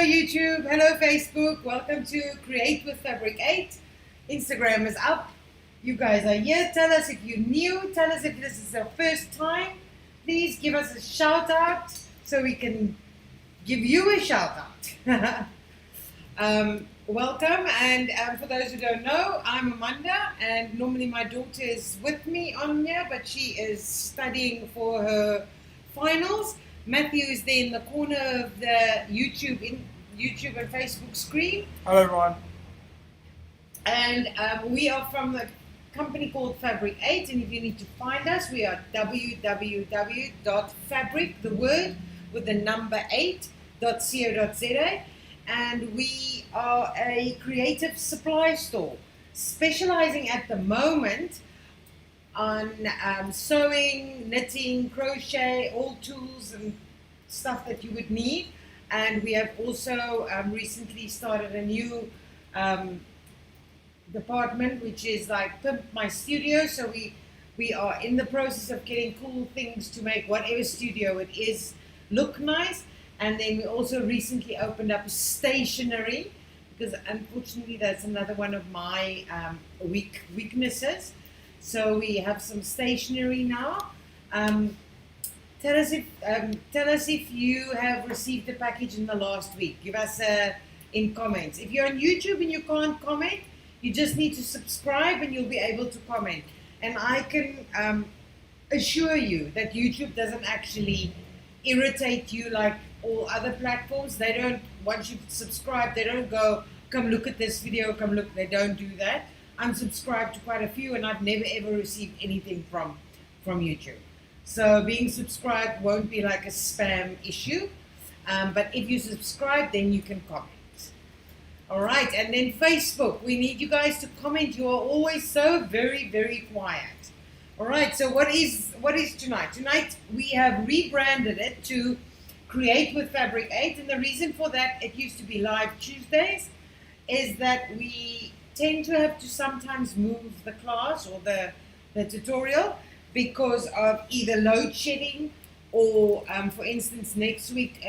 YouTube, hello Facebook, welcome to Create with Fabric8. Instagram is up. You guys are here. Tell us if you're new, tell us if this is your first time. Please give us a shout out so we can give you a shout out. Welcome, and for those who don't know, I'm Amanda, and normally my daughter is with me on here, but she is studying for her finals. Matthew is there in the corner of the YouTube and Facebook screen. Hello everyone. And we are from a company called Fabric8, and if you need to find us, we are www.fabric, the word with the number 8.co.za, and we are a creative supply store specializing at the moment on sewing, knitting, crochet, all tools and stuff that you would need. And we have also recently started a new department, which is like Pimp My Studio. So we are in the process of getting cool things to make whatever studio it is look nice. And then we also recently opened up stationery, because unfortunately that's another one of my weaknesses. So we have some stationery now. Tell us if you have received a package in the last week. Give us in comments. If you're on YouTube and you can't comment, you just need to subscribe and you'll be able to comment. And I can assure you that YouTube doesn't actually irritate you like all other platforms. They don't, once you've subscribed, they don't go, come look at this video, come look. They don't do that. I'm subscribed to quite a few, and I've never ever received anything from YouTube. So being subscribed won't be like a spam issue. But if you subscribe, then you can comment. All right, and then Facebook, we need you guys to comment. You are always so very, very quiet. All right, so what is tonight? Tonight we have rebranded it to Create with Fabric8, and the reason for that, it used to be Live Tuesdays, is that we tend to have to sometimes move the class or the tutorial because of either load shedding or, for instance, next week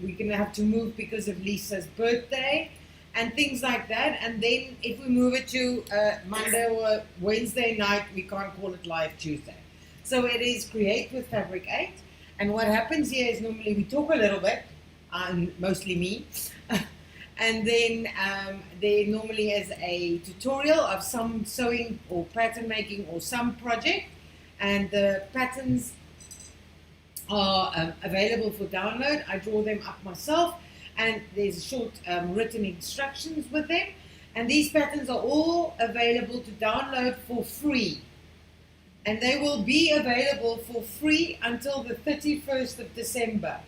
we're going to have to move because of Lisa's birthday and things like that. And then if we move it to Monday or Wednesday night, we can't call it Live Tuesday. So it is Create with Fabric8. And what happens here is normally we talk a little bit, mostly me, and then there normally is a tutorial of some sewing or pattern making or some project, and the patterns are available for download. I draw them up myself, and there's short written instructions with them, and these patterns are all available to download for free. And they will be available for free until the 31st of December.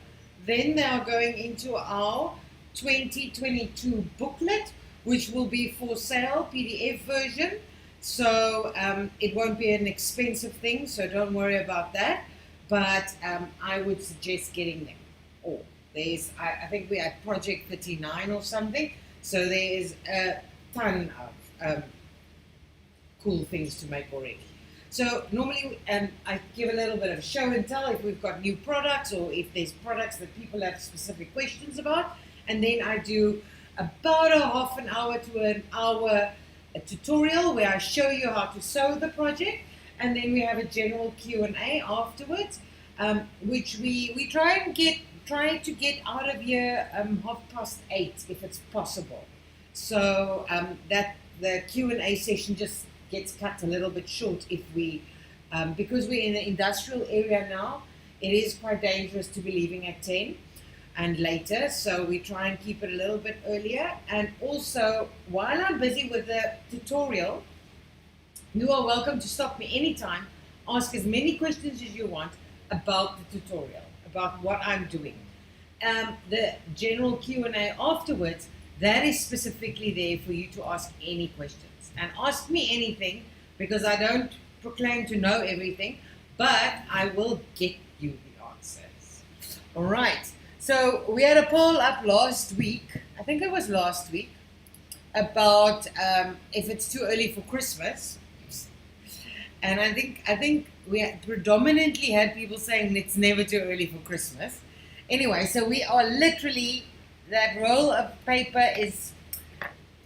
Then they are going into our 2022 booklet, which will be for sale, PDF version. So it won't be an expensive thing, so don't worry about that. But I would suggest getting them all. I think we're at project 39 or something. So there is a ton of cool things to make already. So normally I give a little bit of show and tell if we've got new products or if there's products that people have specific questions about. And then I do about a half an hour to an hour tutorial where I show you how to sew the project. And then we have a general Q&A afterwards, which we try to get out of here 8:30 if it's possible. So that the Q&A session just gets cut a little bit short if we, because we're in the industrial area now, it is quite dangerous to be leaving at 10 and later, so we try and keep it a little bit earlier. And also, while I'm busy with the tutorial, you are welcome to stop me anytime, ask as many questions as you want about the tutorial, about what I'm doing. The general Q&A afterwards, that is specifically there for you to ask any questions. And ask me anything, because I don't proclaim to know everything, but I will get you the answers. All right. So we had a poll up last week, I think it was last week, about if it's too early for Christmas. And I think we predominantly had people saying it's never too early for Christmas. Anyway, so we are literally that roll of paper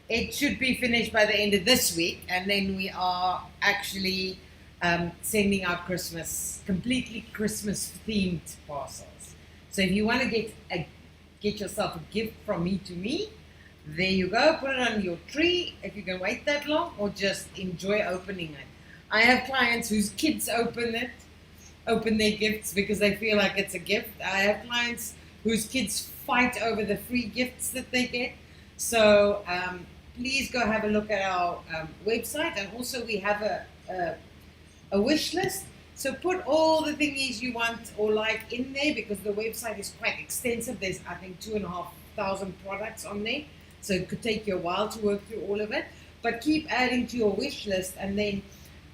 it should be finished by the end of this week, and then we are actually sending out completely Christmas themed parcels. So if you want to get yourself a gift from me to me, there you go. Put it on your tree if you can wait that long, or just enjoy opening it. I have clients whose kids open their gifts because they feel like it's a gift. I have clients whose kids fight over the free gifts that they get. So please go have a look at our website, and also we have a wish list. So put all the thingies you want or like in there, because the website is quite extensive. There's, I think, 2,500 products on there. So it could take you a while to work through all of it. But keep adding to your wish list, and then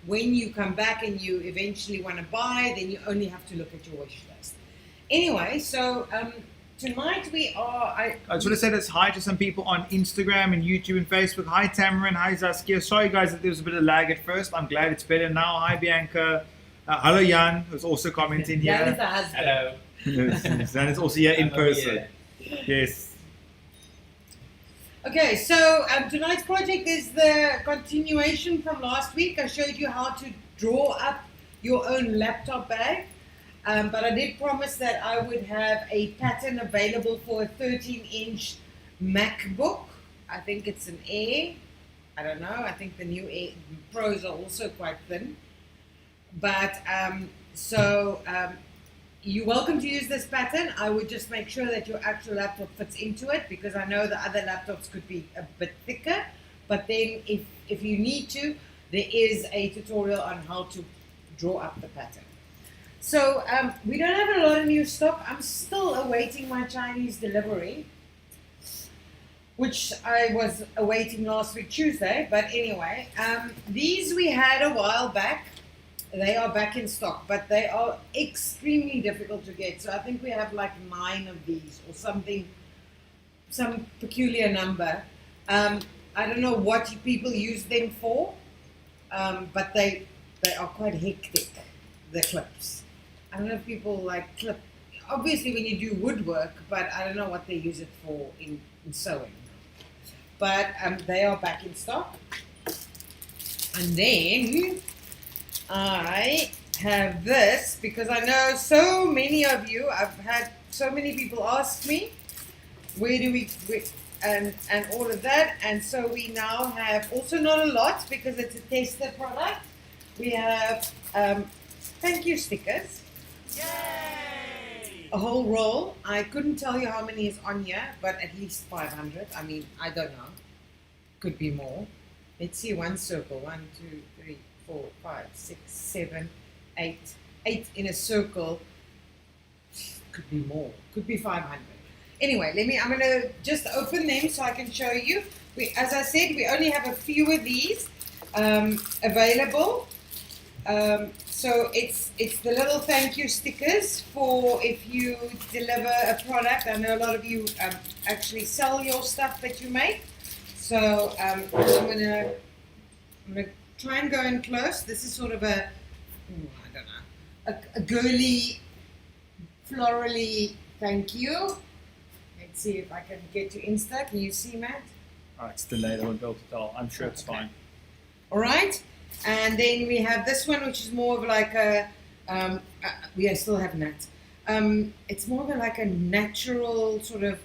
when you come back and you eventually want to buy, then you only have to look at your wish list. Anyway, so tonight we are... I just want to say this hi to some people on Instagram and YouTube and Facebook. Hi Tamarin, hi Zaskia. Sorry guys that there was a bit of lag at first. I'm glad it's better now. Hi Bianca. Hello Jan, who's also commenting here. Jan is the husband. Hello. Jan is also here in person. Yes. Okay, so tonight's project is the continuation from last week. I showed you how to draw up your own laptop bag. But I did promise that I would have a pattern available for a 13-inch MacBook. I think it's an Air. I don't know. I think the new Air Pros are also quite thin. But you're welcome to use this pattern. I would just make sure that your actual laptop fits into it, because I know the other laptops could be a bit thicker. But then if you need to, there is a tutorial on how to draw up the pattern. So we don't have a lot of new stock. I'm still awaiting my Chinese delivery, which I was awaiting last week Tuesday. But anyway, these we had a while back. They are back in stock, but they are extremely difficult to get. So I think we have like 9 of these or something, some peculiar number. I don't know what people use them for, but they are quite hectic, the clips. I don't know if people like clip, obviously when you do woodwork, but I don't know what they use it for in sewing. But they are back in stock. And then I have this, because I know so many of you, I've had so many people ask me, where do we, and all of that. And so we now have, also not a lot because it's a tester product, we have thank you stickers. Yay! A whole roll. I couldn't tell you how many is on here, but at least 500. I mean, I don't know. Could be more. Let's see, one circle. 1, 2, 3, 4, 5, 6, 7, 8. 8 in a circle. Could be more. Could be 500. Anyway, I'm going to just open them so I can show you. As I said, we only have a few of these available. So it's the little thank you stickers for if you deliver a product. I know a lot of you actually sell your stuff that you make. So I'm gonna try and go in close. This is sort of I don't know, a girly, florally thank you. Let's see if I can get to Insta. Can you see, Matt? Oh, it's delayed. I won't be able to tell. I'm sure it's fine. All right. And then we have this one, which is more of like a, we still have Nat. It's more of like a natural sort of,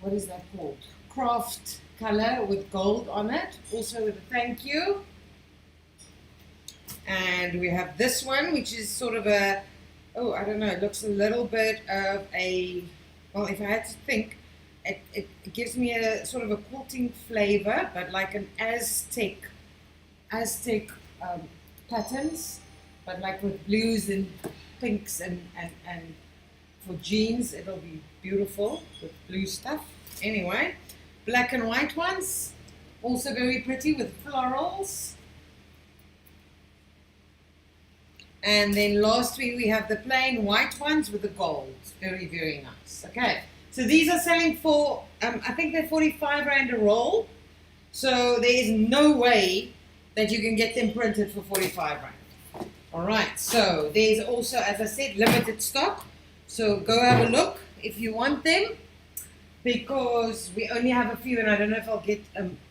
what is that called? Craft color with gold on it. Also with a thank you. And we have this one, which is sort of a, oh, I don't know, it looks a little bit of a, well, if I had to think, it gives me a sort of a quilting flavor, but like an Aztec patterns, but like with blues and pinks and for jeans, it'll be beautiful with blue stuff. Anyway, black and white ones, also very pretty with florals. And then lastly, we have the plain white ones with the gold. Very, very nice. Okay. So these are selling for, I think they're 45 Rand a roll. So there is no way that you can get them printed for 45 Rand. All right, so there's also, as I said, limited stock. So go have a look. if you want them, because we only have a few, and I don't know if I'll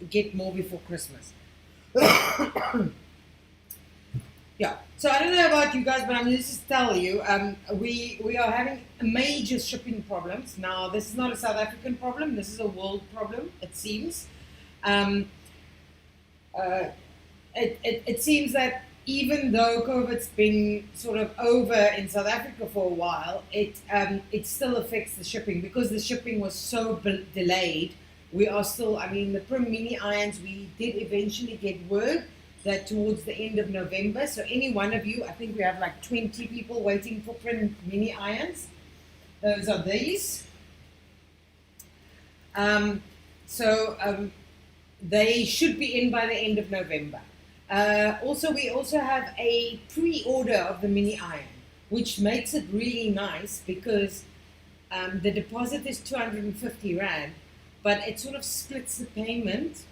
get more before Christmas. Yeah, so I don't know about you guys, but I'm going to just tell you, we are having major shipping problems. Now, this is not a South African problem, this is a world problem, it seems. It seems that even though COVID's been sort of over in South Africa for a while, it still affects the shipping, because the shipping was so delayed. We are still, I mean, the Prim Mini irons, we did eventually get word that towards the end of November. So any one of you, I think we have like 20 people waiting for Prim Mini irons. Those are these. They should be in by the end of November. We also have a pre-order of the mini iron, which makes it really nice, because the deposit is 250 Rand, but it sort of splits the payment,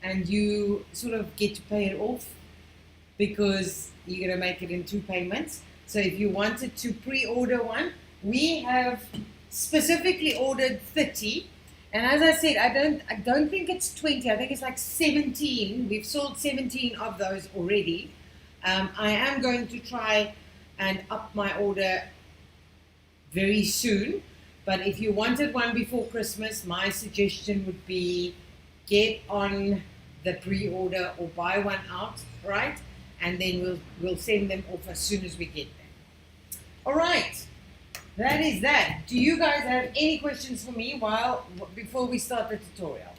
and you sort of get to pay it off, because you're going to make it in 2 payments. So if you wanted to pre-order one, we have specifically ordered 30. And as I said, I don't think it's 20. I think it's like 17. We've sold 17 of those already. I am going to try and up my order very soon. But if you wanted one before Christmas, my suggestion would be get on the pre-order or buy one out, right? And then we'll send them off as soon as we get them. All right. That is that. Do you guys have any questions for me before we start the tutorial?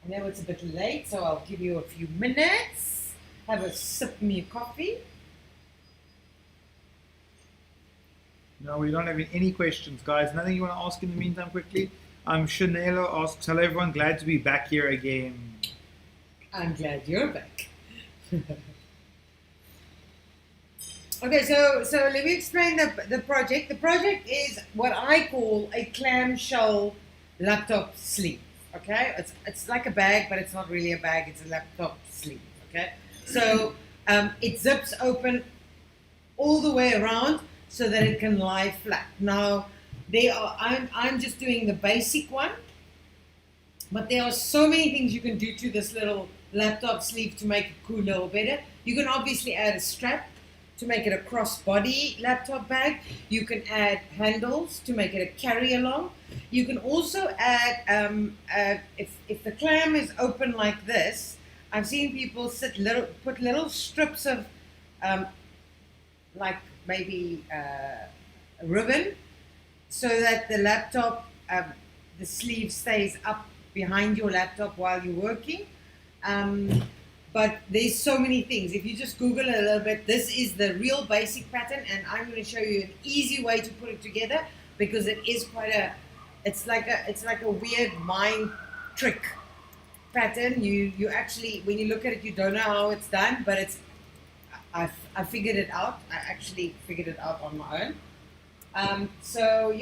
I know it's a bit late, so I'll give you a few minutes. Have a sip of your coffee. No, we don't have any questions, guys. Nothing you want to ask in the meantime quickly? Chanelo asks, hello everyone, glad to be back here again. I'm glad you're back. Okay, so let me explain the project. The project is what I call a clamshell laptop sleeve. Okay, it's like a bag, but it's not really a bag. It's a laptop sleeve. Okay, so it zips open all the way around so that it can lie flat. Now, I'm just doing the basic one, but there are so many things you can do to this little laptop sleeve to make it cooler or better. You can obviously add a strap to make it a crossbody laptop bag. You can add handles to make it a carry-along. You can also add, if the clam is open like this, I've seen people put little strips of, like maybe a ribbon, so that the laptop, the sleeve stays up behind your laptop while you're working. But there's so many things. If you just Google it a little bit, this is the real basic pattern, and I'm going to show you an easy way to put it together, because it is it's like a weird mind trick pattern. You actually, when you look at it, you don't know how it's done, but I figured it out. I actually figured it out on my own. So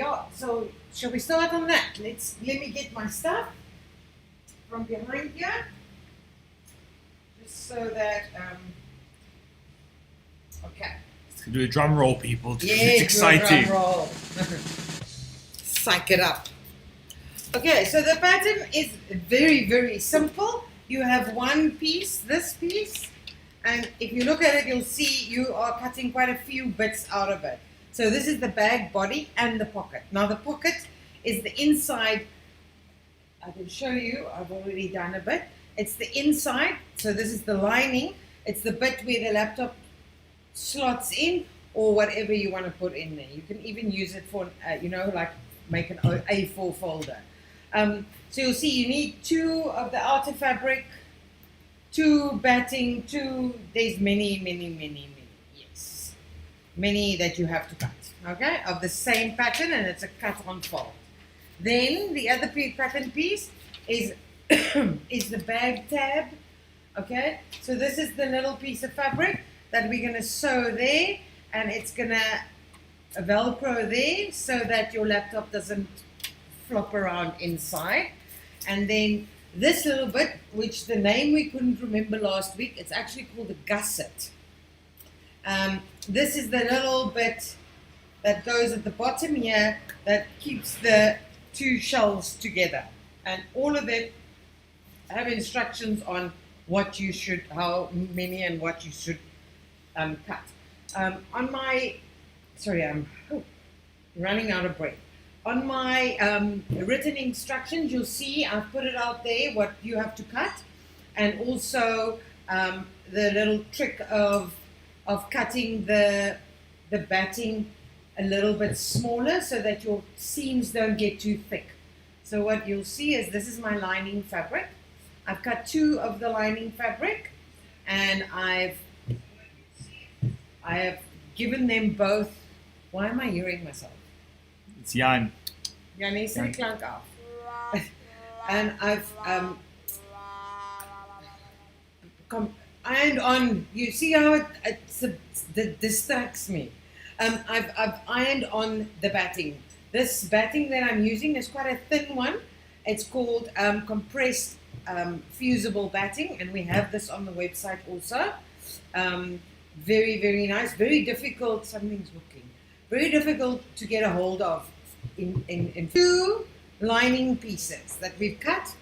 shall we start on that? Let me get my stuff from behind here. So that, okay. Let's do a drum roll, people. Yeah, it's exciting. Drum roll. Psych it up. Okay, so the pattern is very, very simple. You have one piece, this piece, and if you look at it, you'll see you are cutting quite a few bits out of it. So this is the bag body and the pocket. Now the pocket is the inside. I can show you, I've already done a bit. It's the inside, so this is the lining. It's the bit where the laptop slots in, or whatever you want to put in there. You can even use it for, like make an A4 folder. So you'll see you need 2 of the outer fabric, 2 batting, 2, there's many, yes. Many that you have to cut, okay, of the same pattern, and it's a cut on fold. Then the other pattern piece is the bag tab, okay? So this is the little piece of fabric that we're going to sew there, and it's going to Velcro there so that your laptop doesn't flop around inside. And then this little bit, which the name we couldn't remember last week, it's actually called a gusset. this is the little bit that goes at the bottom here that keeps the two shells together. And all of it have instructions on what you should, how many and what you should cut. On my, sorry, I'm running out of breath. On my written instructions, you'll see I've put it out there what you have to cut, and also the little trick of cutting the batting a little bit smaller so that your seams don't get too thick. So what you'll see is this is my lining fabric. I've cut 2 of the lining fabric, and I have given them both. Why am I hearing myself? It's Jan. Ja, nee, sit die klank af. And I've ironed on. You see how it distracts me. I've ironed on the batting. This batting that I'm using is quite a thin one. It's called compressed fusible batting, and we have this on the website also. Very, very nice. Very difficult. Something's working. Very difficult to get a hold of. In 2 lining pieces that we've cut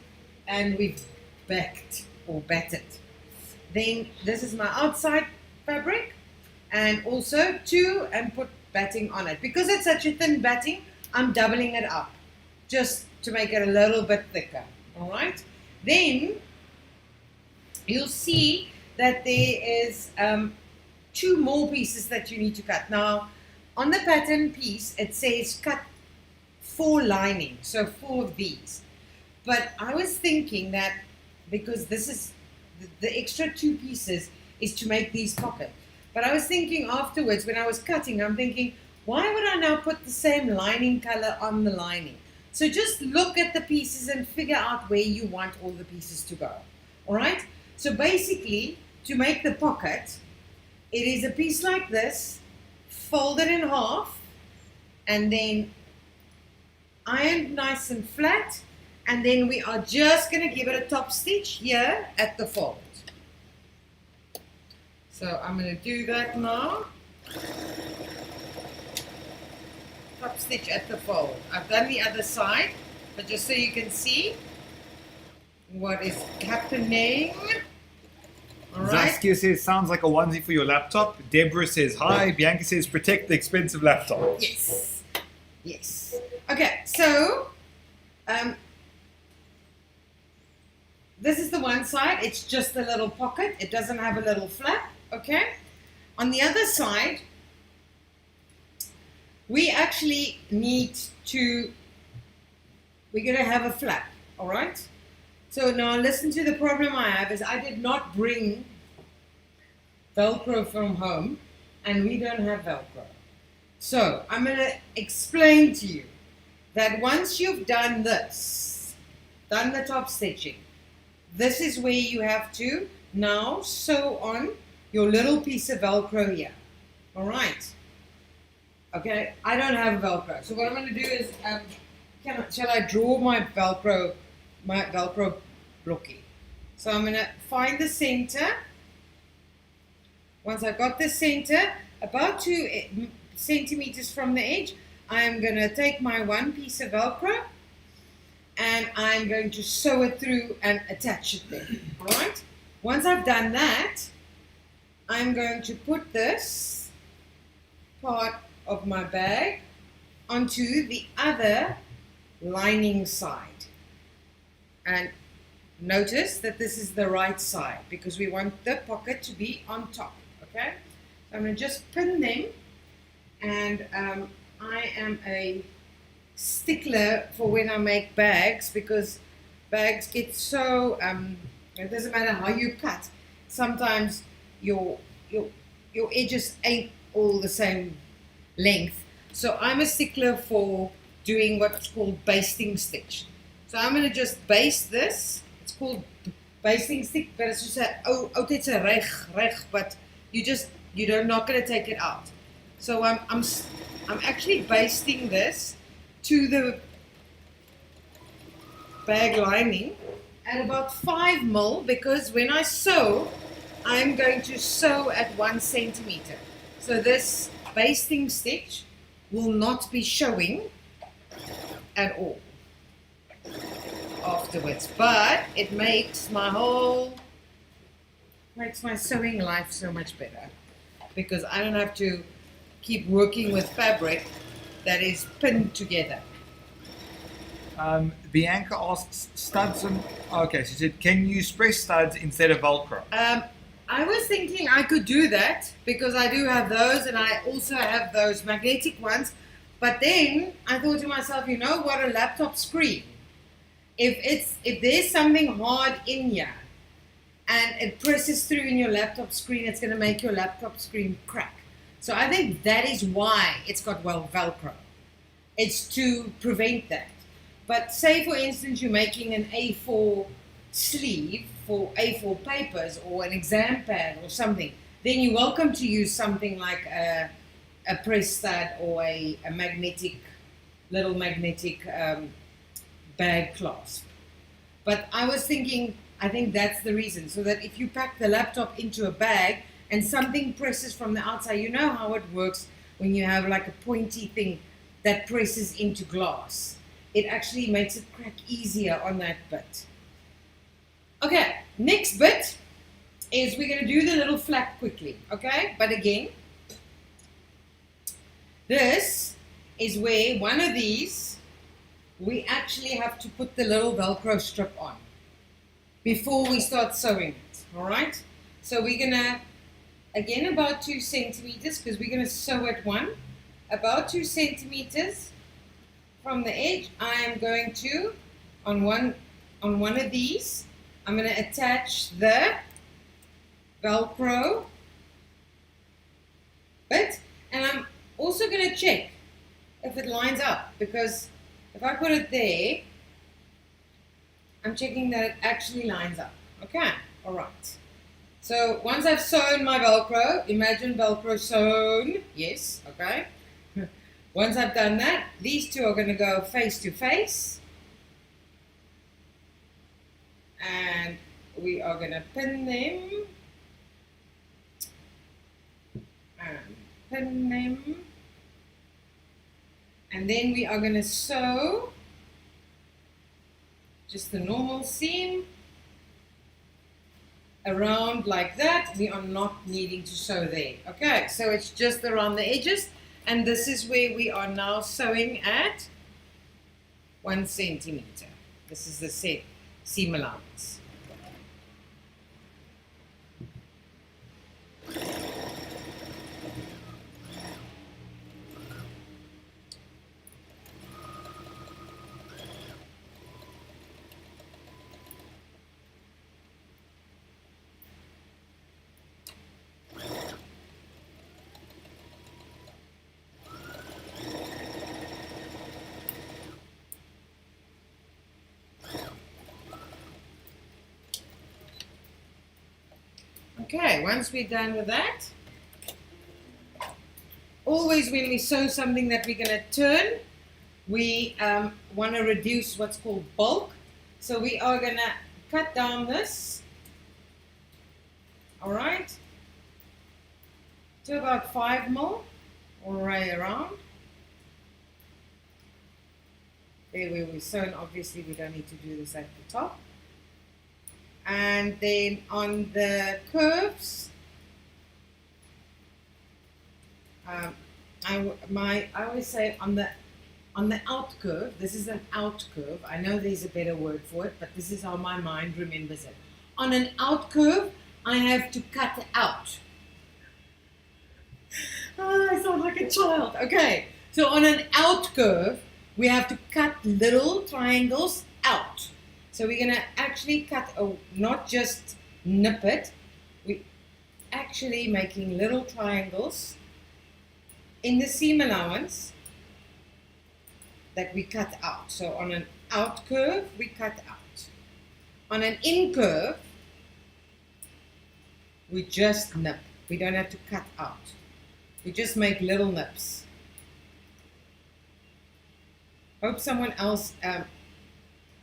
and we've backed or batted. Then this is my outside fabric, and also 2 and put batting on it. Because it's such a thin batting, I'm doubling it up just to make it a little bit thicker. All right. Then you'll see that there is 2 more pieces that you need to cut. Now on the pattern piece it says cut 4 lining, so 4 of these. But I was thinking that because this is the extra 2 pieces is to make these pockets. But I was thinking afterwards when I was cutting, I'm thinking, why would I now put the same lining color on the lining? So just look at the pieces and figure out where you want all the pieces to go. All right? So basically, to make the pocket, it is a piece like this, folded in half, and then ironed nice and flat, and then we are just going to give it a top stitch here at the fold. So I'm going to do that now. Top stitch at the fold. I've done the other side, but just so you can see what is happening. All right. Saskia says, sounds like a onesie for your laptop. Deborah says, hi. Bianca says, protect the expensive laptop. Yes. Yes. Okay, so this is the one side. It's just a little pocket. It doesn't have a little flap. Okay. On the other side, we actually need to, we're going to have a flap. All right. So now listen to the problem I have is I did not bring Velcro from home, and we don't have Velcro. So I'm going to explain to you that once you've done this, done the top stitching, this is where you have to now sew on your little piece of Velcro here. All right. Okay, I don't have Velcro. So what I'm going to do is, shall I draw my Velcro blocky? So I'm going to find the center. Once I've got the center, about 2 centimeters from the edge, I'm going to take my one piece of Velcro and I'm going to sew it through and attach it there. All right. Once I've done that, I'm going to put this part of my bag onto the other lining side. And notice that this is the right side because we want the pocket to be on top. Okay. So I'm going to just pin them. And I am a stickler for when I make bags because bags get so, it doesn't matter how you cut. Sometimes your edges ain't all the same length. So I'm a stickler for doing what's called basting stitch. So I'm going to just baste this. It's called basting stitch, but it's just it's a reg, but you're not going to take it out. So I'm actually basting this to the bag lining at about 5 mil because when I sew, I'm going to sew at 1 centimeter. So this basting stitch will not be showing at all afterwards, but it makes my sewing life so much better, because I don't have to keep working with fabric that is pinned together. Bianca asks, studs and... Okay, she said, can you use press studs instead of Velcro? I was thinking I could do that, because I do have those, and I also have those magnetic ones. But then I thought to myself, you know what, a laptop screen, if there's something hard in here and it presses through in your laptop screen, it's going to make your laptop screen crack. So I think that is why it's got Velcro. It's to prevent that. But say, for instance, you're making an A4 sleeve for A4 papers or an exam pad or something, then you're welcome to use something like a press stud or a little magnetic bag clasp. But I was thinking, I think that's the reason, so that if you pack the laptop into a bag and something presses from the outside, you know how it works when you have like a pointy thing that presses into glass. It actually makes it crack easier on that bit. Okay, next bit is we're going to do the little flap quickly, okay? But again, this is where one of these, we actually have to put the little Velcro strip on before we start sewing it, all right? So we're going to, again, about 2 centimeters, because we're going to sew at about 2 centimeters from the edge. I am going to, on one of these, I'm going to attach the Velcro bit, and I'm also going to check if it lines up, because if I put it there, I'm checking that it actually lines up. Okay, all right. So once I've sewn my Velcro, imagine Velcro sewn, yes, okay. Once I've done that, these two are going to go face to face, and we are going to pin them, and then we are going to sew just the normal seam around like that. We are not needing to sew there. Okay, so it's just around the edges, and this is where we are now sewing at 1 centimeter. This is the set seam allowance. Okay, once we're done with that, always when we sew something that we're going to turn, we want to reduce what's called bulk. So we are going to cut down this, all right, to about 5 mil all the way around. There where we're sewn, obviously we don't need to do this at the top. And then on the curves, I always say on the out curve, this is an out curve. I know there's a better word for it, but this is how my mind remembers it. On an out curve, I have to cut out. Oh, I sound like a child. Okay, so on an out curve, we have to cut little triangles out. So we're going to actually cut, not just nip it, we're actually making little triangles in the seam allowance that we cut out. So on an out curve, we cut out. On an in curve, we just nip. We don't have to cut out. We just make little nips. Hope someone else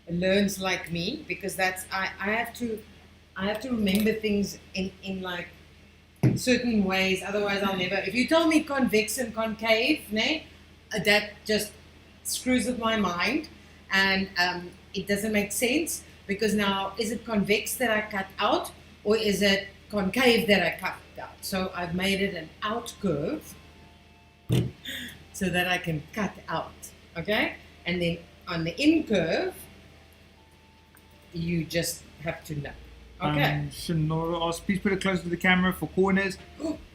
learns like me, because that's I have to remember things in like certain ways, otherwise I'll never. If you tell me convex and concave, that just screws with my mind, and it doesn't make sense, because now is it convex that I cut out, or is it concave that I cut out? So I've made it an out curve so that I can cut out, okay? And then on the in curve, you just have to know. Okay. Shanora asks, please put it close to the camera for corners.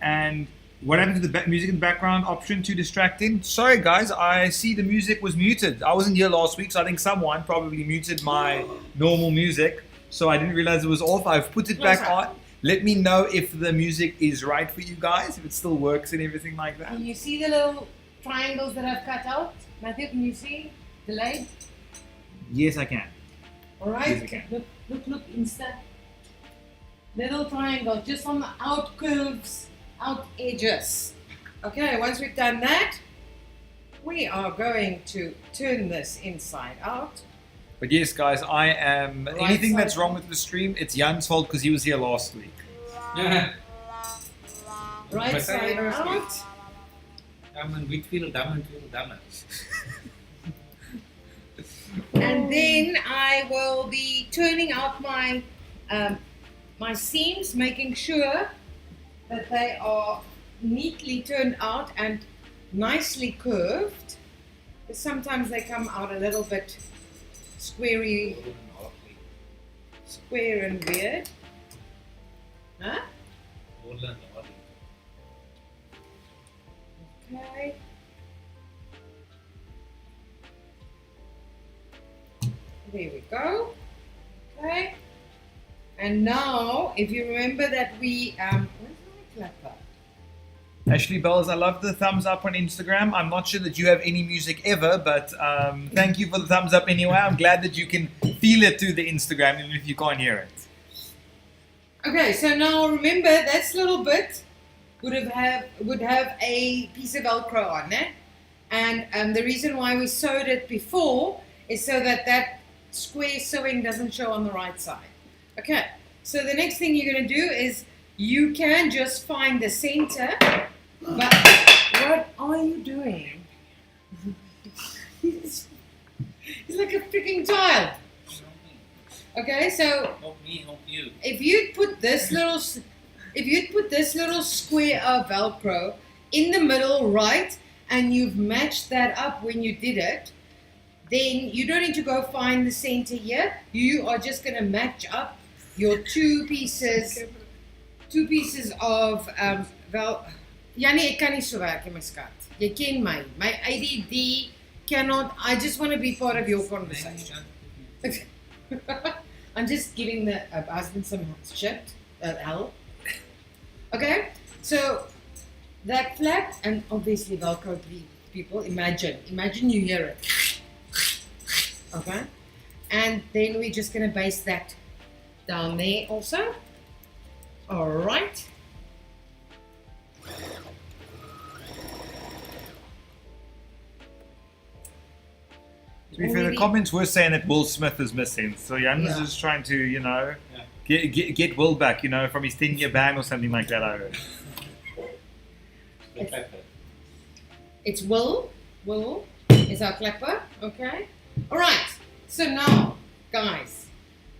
And what happened to the music in the background option? Too distracting. Sorry guys, I see the music was muted. I wasn't here last week, so I think someone probably muted my normal music. So I didn't realize it was off. I've put it back on. Let me know if the music is right for you guys, if it still works and everything like that. Can you see the little triangles that I've cut out? Matthew, can you see? Delayed? Yes, I can. Alright, Yes, I can. look, Insta. Little triangle, just on the out curves, out edges. Okay, once we've done that, we are going to turn this inside out. But yes, guys, I am. Right Anything side that's wrong with the stream, it's Jan's fault because he was here last week. Right side out. And then I will be turning out my my seams, making sure that they are neatly turned out and nicely curved. But sometimes they come out a little bit square and weird. Huh? Okay. There we go. Okay. And now, if you remember that we, where's my clapper? Ashley Bells, I love the thumbs up on Instagram. I'm not sure that you have any music ever, but thank you for the thumbs up anyway. I'm glad that you can feel it through the Instagram, even if you can't hear it. Okay, so now remember this little bit would have a piece of Velcro on it, and the reason why we sewed it before is so that that square sewing doesn't show on the right side. Okay, so the next thing you're going to do is you can just find the center, but what are you doing? He's like a freaking child. Okay, so if you'd put this little square of Velcro in the middle, right, and you've matched that up when you did it, then you don't need to go find the center here. You are just going to match up your two pieces of Jannie, ek kan nie so werk nie, my skat. Jy ken my. My ADD cannot. I just want to be part of your conversation. I'm just giving the husband some shit, help. Okay, so that flap, and obviously Velcro people, imagine you hear it. Okay, and then we're just going to base that down there also. All right. To be fair, the comments were saying that Will Smith is missing, so Jan was just trying to, you know, get Will back, you know, from his 10-year ban or something like that, I heard. It's Will. Will is our clapper, okay? All right, so now, guys,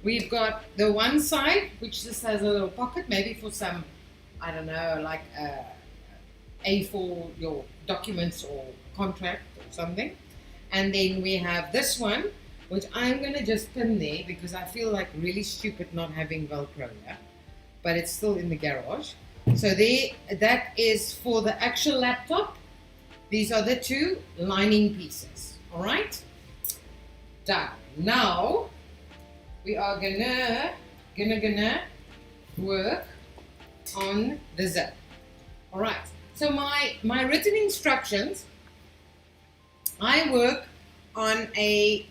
we've got the one side, which just has a little pocket, maybe for some, I don't know, like A for your documents or contract or something. And then we have this one, which I'm going to just pin there because I feel like really stupid not having Velcro here. But it's still in the garage. So there, that is for the actual laptop. These are the two lining pieces. All right? Done. Now, we are gonna work on the zip. All right. So my written instructions, I work on a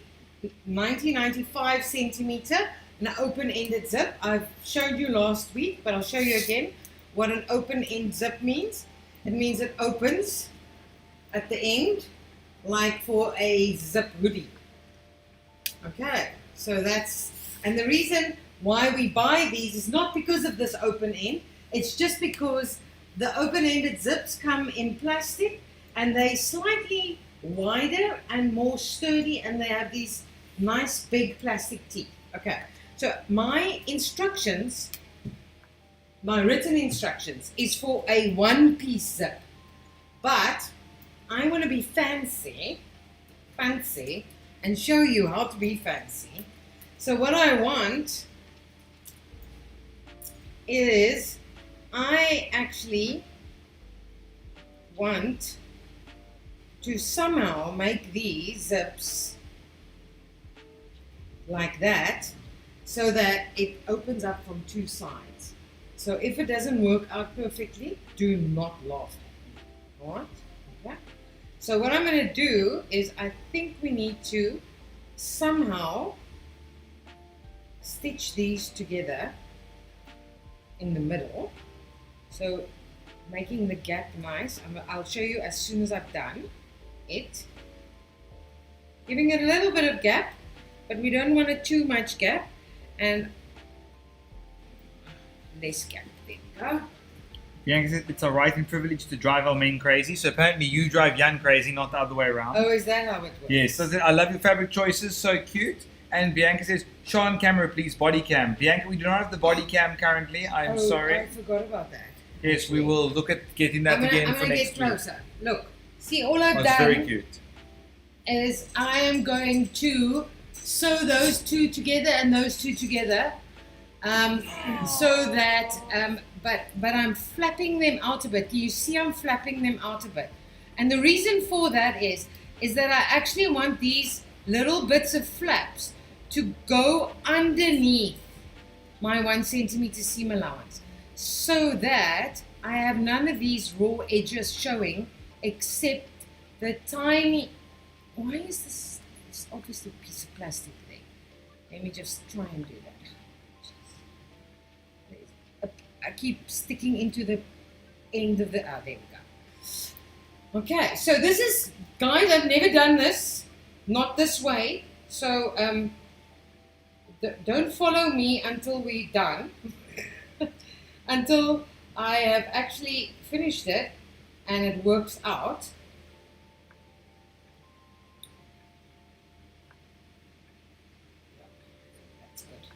1995 centimeter, an open-ended zip. I've showed you last week, but I'll show you again what an open-end zip means. It means it opens at the end, like for a zip hoodie. Okay, so that's, and the reason why we buy these is not because of this open end. It's just because the open-ended zips come in plastic and they're slightly wider and more sturdy, and they have these nice big plastic teeth. Okay, so my instructions, my written instructions is for a one-piece zip, but I want to be fancy and show you how to be fancy. So what I want is, I actually want to somehow make these zips like that so that it opens up from two sides. So if it doesn't work out perfectly, do not laugh at me. All right? Okay. So what I'm going to do is, I think we need to somehow stitch these together in the middle. So making the gap nice. I'll show you as soon as I've done it. Giving it a little bit of gap, but we don't want it too much gap, and less gap. There we go. Bianca said it's a right and privilege to drive our men crazy. So apparently you drive Jan crazy, not the other way around. Oh, is that how it works? Yes. So I love your fabric choices, so cute. And Bianca says, Sean, camera please, body cam. Bianca, we do not have the body cam currently. I'm sorry. I forgot about that. Yes, we will look at getting that again for next week. I'm going to get closer. Look, see, all I've That's done very cute. Is I am going to sew those two together and those two together, so that, but I'm flapping them out a bit. You see, I'm flapping them out a bit. And the reason for that is that I actually want these little bits of flaps to go underneath my 1 centimeter seam allowance, so that I have none of these raw edges showing except the tiny, why is this? It's obviously a piece of plastic there. Let me just try and do that. I keep sticking into the end of the, there we go. Okay, so this is, guys, I've never done this, not this way, so don't follow me until we're done, until I have actually finished it and it works out. That's good.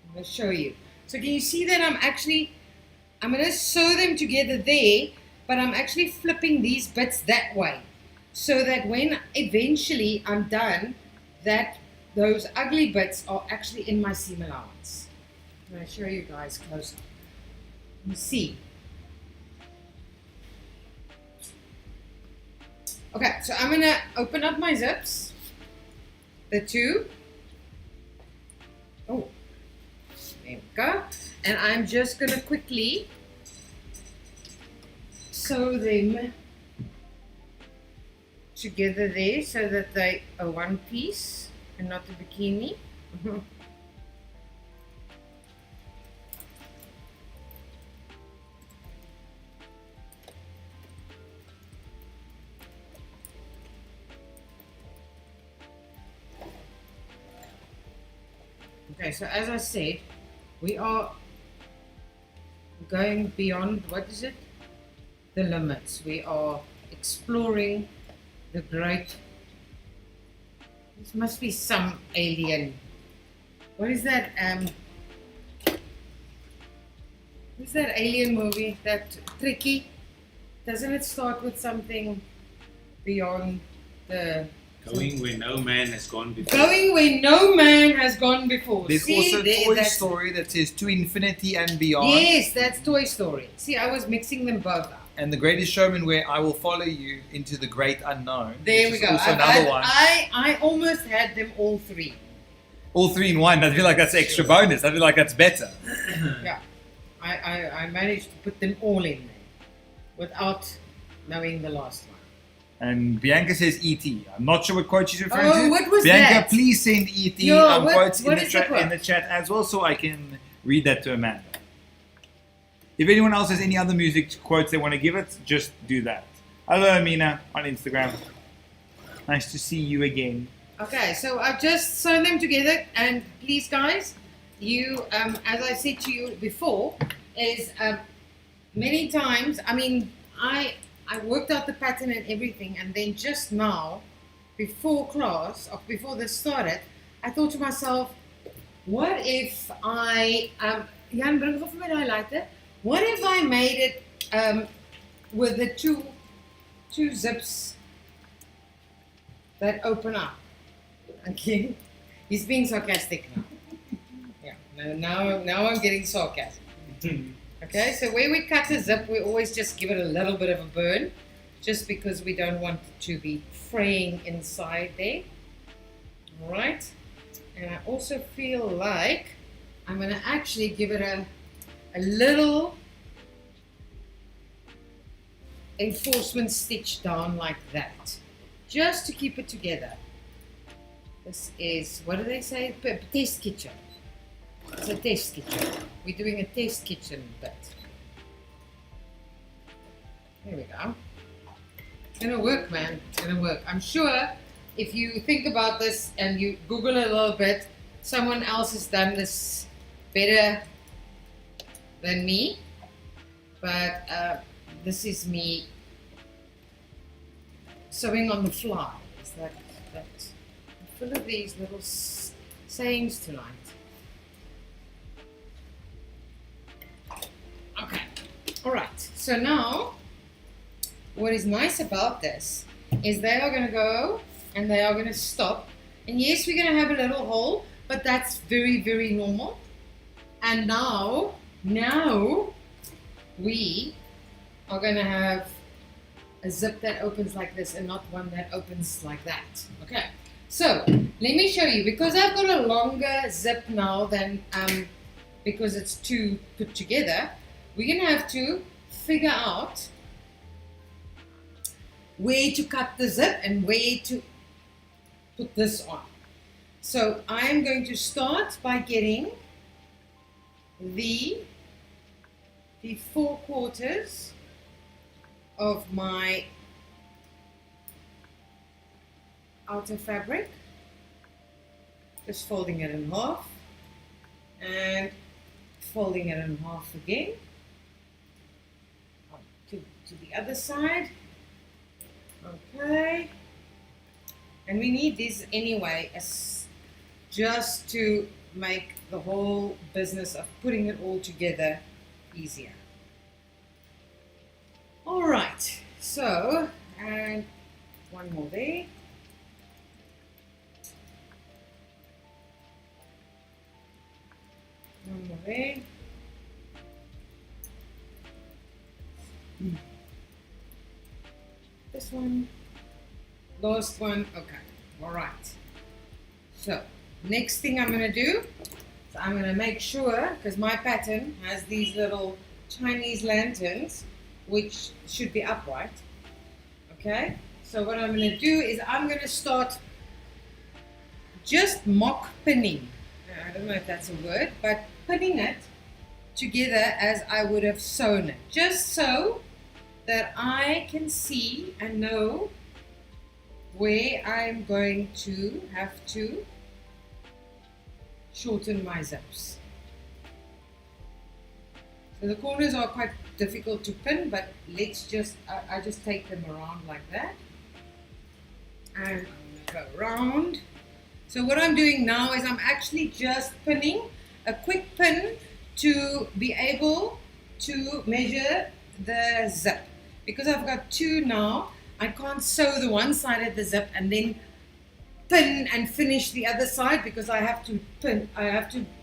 I'm going to show you. So can you see that I'm going to sew them together there, but I'm actually flipping these bits that way, so that when eventually I'm done, that those ugly bits are actually in my seam allowance. I'm going to show you guys closer. You see. Okay, so I'm going to open up my zips, the two. Oh. There we go. And I'm just going to quickly sew them together there so that they are one piece and not a bikini. Okay, so as I said, we are going beyond, what is it? The limits. We are exploring the great, this must be some alien, what is that, what's that alien movie, that tricky? Doesn't it start with something beyond the... Going where no man has gone before. Going where no man has gone before. There's also Toy Story that says To Infinity and Beyond. Yes, that's Toy Story. See, I was mixing them both up. And The Greatest Showman, where I will follow you into the great unknown. There we go. Also another one. I almost had them all three. All three in one. I feel like that's extra bonus. I feel like that's better. Yeah. I managed to put them all in there without knowing the last one. And Bianca says E.T. I'm not sure what quote she's referring to. Oh, what was Bianca, that? please send E.T. Quotes in the chat as well, so I can read that to Amanda. If anyone else has any other music quotes they want to give it, just do that. Hello, Amina, on Instagram. Nice to see you again. Okay, so I've just sewn them together, and please, guys, you, as I said to you before, is many times, I mean, I worked out the pattern and everything, and then just now, before class, or before this started, I thought to myself, what if I, Jan, bring gou vir my daai lighter. What if I made it with the two zips that open up? Okay, he's being sarcastic now. Yeah, now I'm getting sarcastic. Okay, so where we cut a zip, we always just give it a little bit of a burn, just because we don't want it to be fraying inside there. All right, and I also feel like I'm going to actually give it a little enforcement stitch down like that, just to keep it together. This is, what do they say? Test kitchen. It's a test kitchen. We're doing a test kitchen bit. There we go. It's gonna work, man. It's gonna work. I'm sure if you think about this and you Google a little bit, someone else has done this better than me. But this is me sewing on the fly. Is that I'm full of these little sayings tonight. Okay, all right. So now, what is nice about this is they are going to go and they are going to stop. And yes, we're going to have a little hole, but that's very, very normal. And now we are going to have a zip that opens like this and not one that opens like that. Okay, so let me show you, because I've got a longer zip now than because it's two put together. We're going to have to figure out where to cut the zip and where to put this on. So I am going to start by getting the 4/4 of my outer fabric, just folding it in half and folding it in half again to the other side. Okay, and we need this anyway, just to make the whole business of putting it all together easier. All right, so, and one more there. One more there. This one, last one. Okay, all right. So next thing I'm going to do is I'm going to make sure, because my pattern has these little Chinese lanterns which should be upright. Okay, so what I'm going to do is I'm going to start just mock pinning. I don't know if that's a word, but pinning it together as I would have sewn it, just so that I can see and know where I'm going to have to shorten my zips. So the corners are quite difficult to pin, but let's just, I just take them around like that. And go around. So what I'm doing now is I'm actually just pinning a quick pin to be able to measure the zip. Because I've got two now, I can't sew the one side of the zip and then pin and finish the other side, because I have to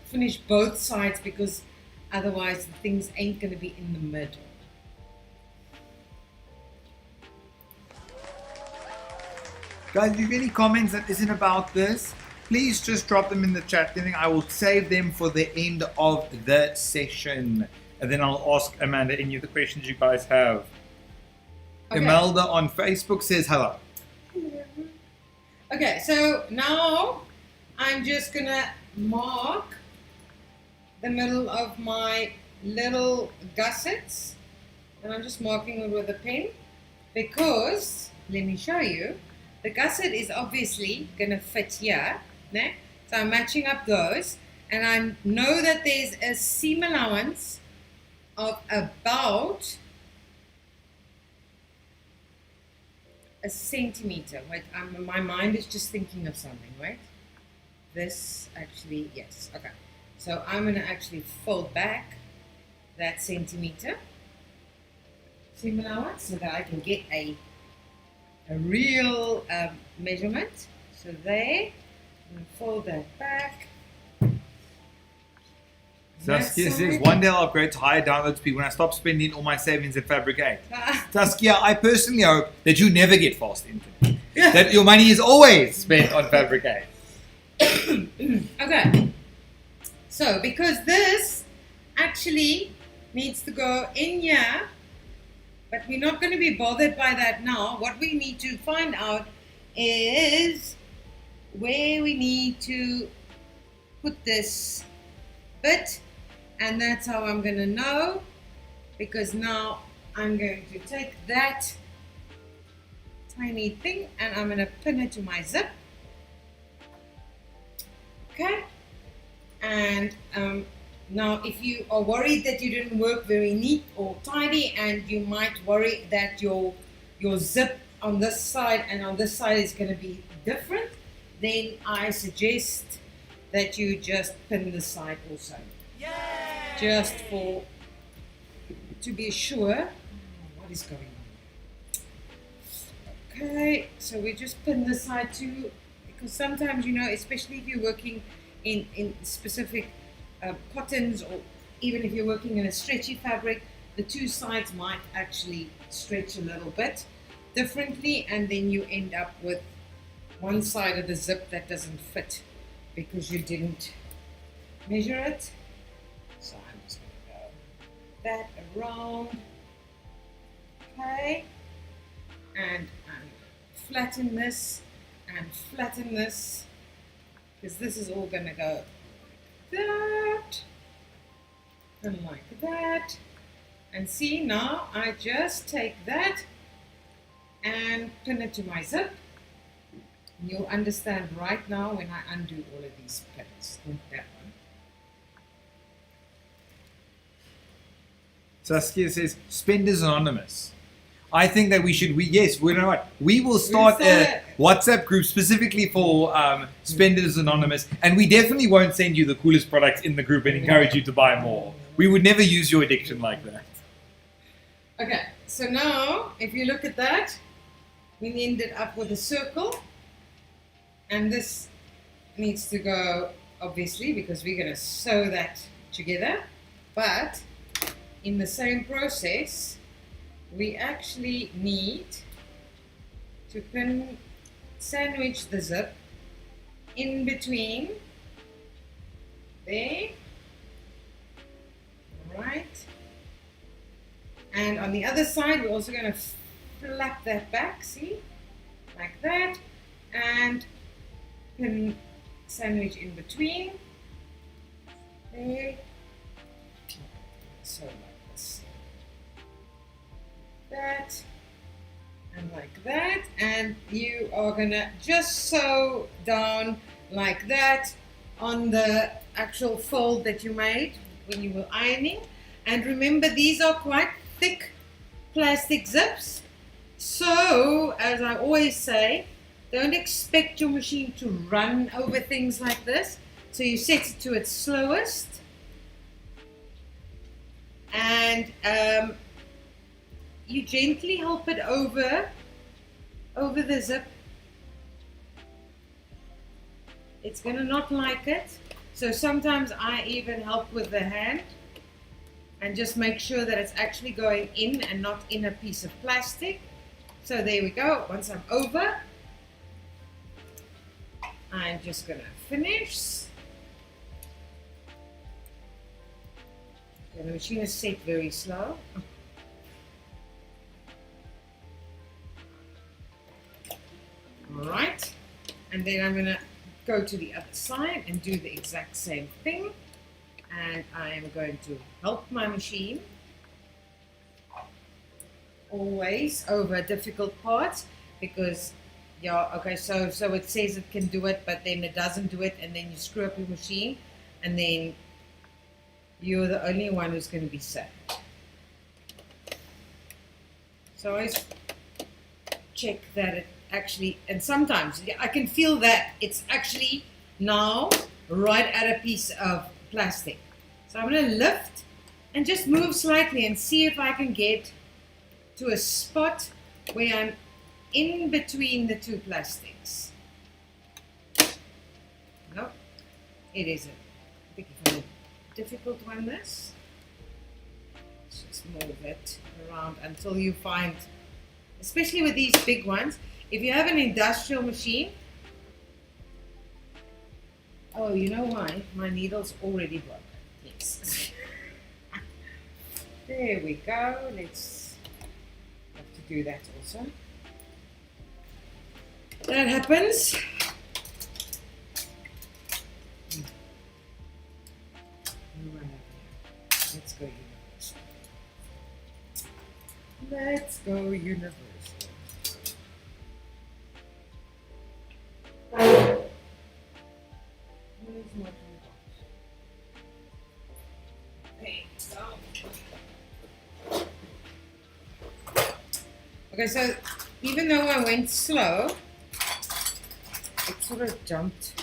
finish both sides, because otherwise the things ain't going to be in the middle. Guys, if you have any comments that isn't about this, please just drop them in the chat. Then I will save them for the end of the session. And then I'll ask Amanda any of the questions you guys have. Okay. Imelda on Facebook says hello. Okay, so now I'm just going to mark the middle of my little gussets. And I'm just marking it with a pen because, let me show you, the gusset is obviously going to fit here. Né? So I'm matching up those. And I know that there's a seam allowance of about a centimeter. Wait, my mind is just thinking of something, right? This actually, yes, okay. So I'm going to actually fold back that centimeter, similar, so that I can get a real measurement. So there, I'm going to fold that back. Saskia says, one day I'll upgrade to higher download speed when I stop spending all my savings at Fabric8. Saskia, I personally hope that you never get fast internet. That your money is always spent on Fabric8. Okay. So, because this actually needs to go in here, but we're not going to be bothered by that now. What we need to find out is where we need to put this bit. And that's how I'm going to know, because now I'm going to take that tiny thing and I'm going to pin it to my zip. Okay. And now if you are worried that you didn't work very neat or tidy, and you might worry that your zip on this side and on this side is going to be different, then I suggest that you just pin this side also. Just to be sure. What is going on? Okay, so we just pin this side too, because sometimes, you know, especially if you're working in specific cottons, or even if you're working in a stretchy fabric, the two sides might actually stretch a little bit differently, and then you end up with one side of the zip that doesn't fit because you didn't measure it. So I'm just going to go that around, okay, and flatten this and flatten this, because this is all going to go like that and like that. And see, now I just take that and pin it to my zip. And you'll understand right now when I undo all of these pins. That one. Saskia says, Spenders Anonymous. I think that we know what? We will start a WhatsApp group specifically for Spenders Anonymous, and we definitely won't send you the coolest products in the group and encourage you to buy more. We would never use your addiction like that. Okay, so now if you look at that, we ended up with a circle, and this needs to go, obviously, because we're going to sew that together, but in the same process, we actually need to sandwich the zip in between there, right? And on the other side, we're also going to flap that back, see, like that, and pin sandwich in between there, so like this, that, and like that, and you are gonna just sew down like that on the actual fold that you made when you were ironing. And remember, these are quite thick plastic zips, so as I always say, don't expect your machine to run over things like this. So you set it to its slowest, and you gently help it over the zip. It's going to not like it, so sometimes I even help with the hand and just make sure that it's actually going in and not in a piece of plastic. So there we go. Once I'm over, I'm just going to finish. And the machine is set very slow. Alright, and then I'm going to go to the other side and do the exact same thing. And I am going to help my machine always over difficult parts, because yeah, okay, so it says it can do it, but then it doesn't do it, and then you screw up your machine, and then you're the only one who's going to be sad. So I always check that it actually, and sometimes I can feel that it's actually now right at a piece of plastic. So I'm going to lift and just move slightly and see if I can get to a spot where I'm in between the two plastics. No, it isn't. I think it's a difficult one, this. Let's just move it around until you find, especially with these big ones, if you have an industrial machine, oh, you know why? My needle's already broken. Yes. There we go. Let's have to do that also. That happens. Let's go universal. Let's go universal. Where's my toolbox? There you go. Okay, so even though I went slow, it sort of jumped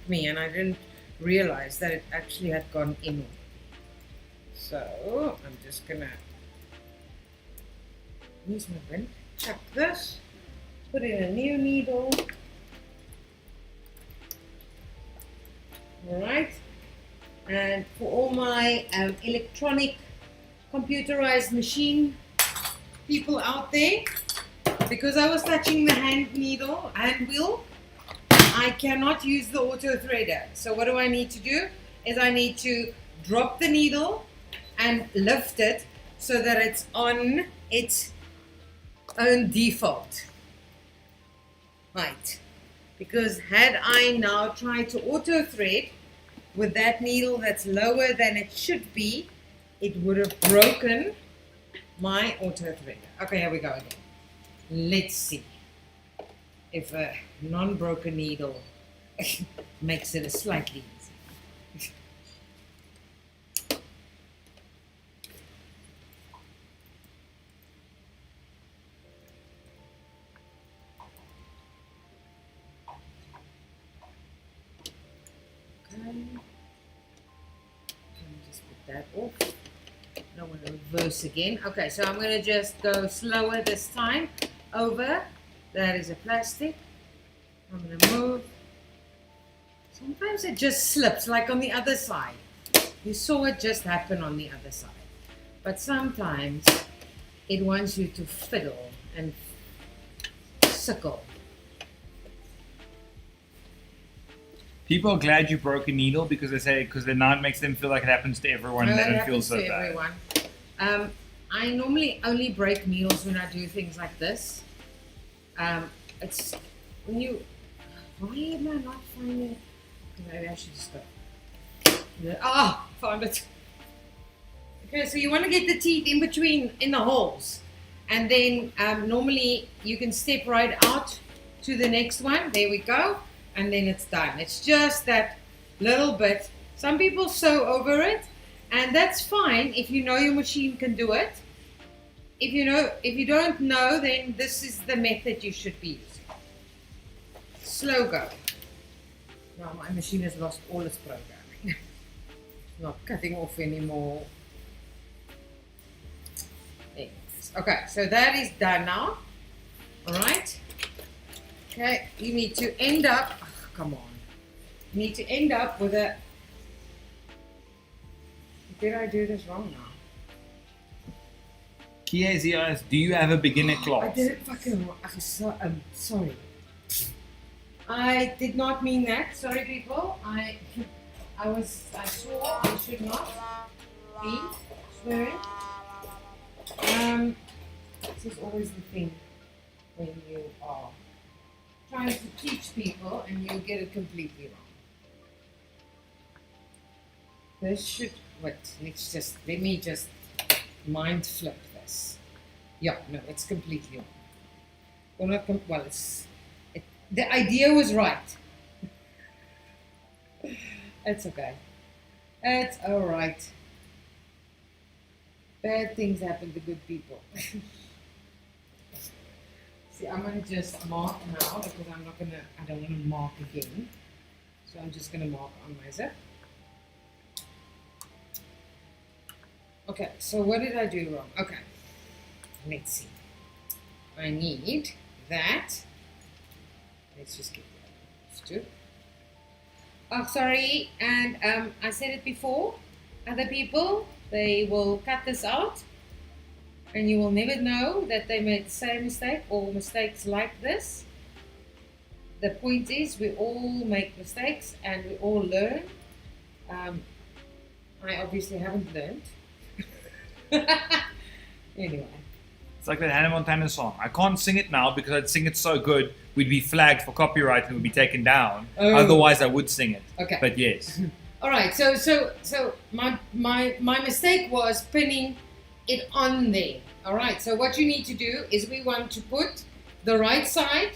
me, and I didn't realize that it actually had gone in. So I'm just gonna use my bin, chuck this, put in a new needle. All right, and for all my electronic computerized machine people out there, because I was touching the hand wheel, I cannot use the auto threader. So what do I need to do is I need to drop the needle and lift it so that it's on its own default. Right. Because had I now tried to auto thread with that needle that's lower than it should be, it would have broken my auto threader. Okay, here we go again. Let's see if a non-broken needle makes it a slightly easier. Okay. Just put that off. I don't want to reverse again. Okay, so I'm going to just go slower this time over. That is a plastic. I'm going to move. Sometimes it just slips, like on the other side. You saw it just happen on the other side. But sometimes it wants you to fiddle and suckle. People are glad you broke a needle because they say then now it makes them feel like it happens to everyone and they don't feel so bad. Everyone. I normally only break needles when I do things like this. It's when you. Why am I not finding? Maybe I should just go. Ah, found it. Okay, so you want to get the teeth in between in the holes, and then normally you can step right out to the next one. There we go. And then it's done. It's just that little bit. Some people sew over it, and that's fine if you know your machine can do it. If you don't know, then this is the method you should be using. Slow go. Now my machine has lost all its programming. It's not cutting off anymore. There it is. Okay, so that is done now. All right. Okay, you need to end up, oh, come on. You need to end up with a, did I do this wrong now? 𝐂𝐑𝐍 asks, do you have a beginner class? I did it fucking wrong. I'm sorry. I did not mean that. Sorry, people. I swore I should not be swearing. This is always the thing when you are trying to teach people and you get it completely wrong. This should, wait, let me just mind flip this. Yeah, no, it's completely wrong. Well, not well, the idea was right. It's okay. It's all right. Bad things happen to good people. See, I'm gonna just mark now because I don't want to mark again. So I'm just gonna mark on my zip. Okay, so what did I do wrong? Okay, let's see. I need that. Let's just get that. Oh, sorry, and I said it before. Other people, they will cut this out, and you will never know that they made the same mistake or mistakes like this. The point is, we all make mistakes and we all learn. I obviously haven't learned. Anyway. It's like that Hannah Montana song. I can't sing it now because I'd sing it so good we'd be flagged for copyright and it would be taken down. Oh. Otherwise I would sing it. Okay. But yes. All right. So my mistake was pinning it on there. All right. So what you need to do is we want to put the right side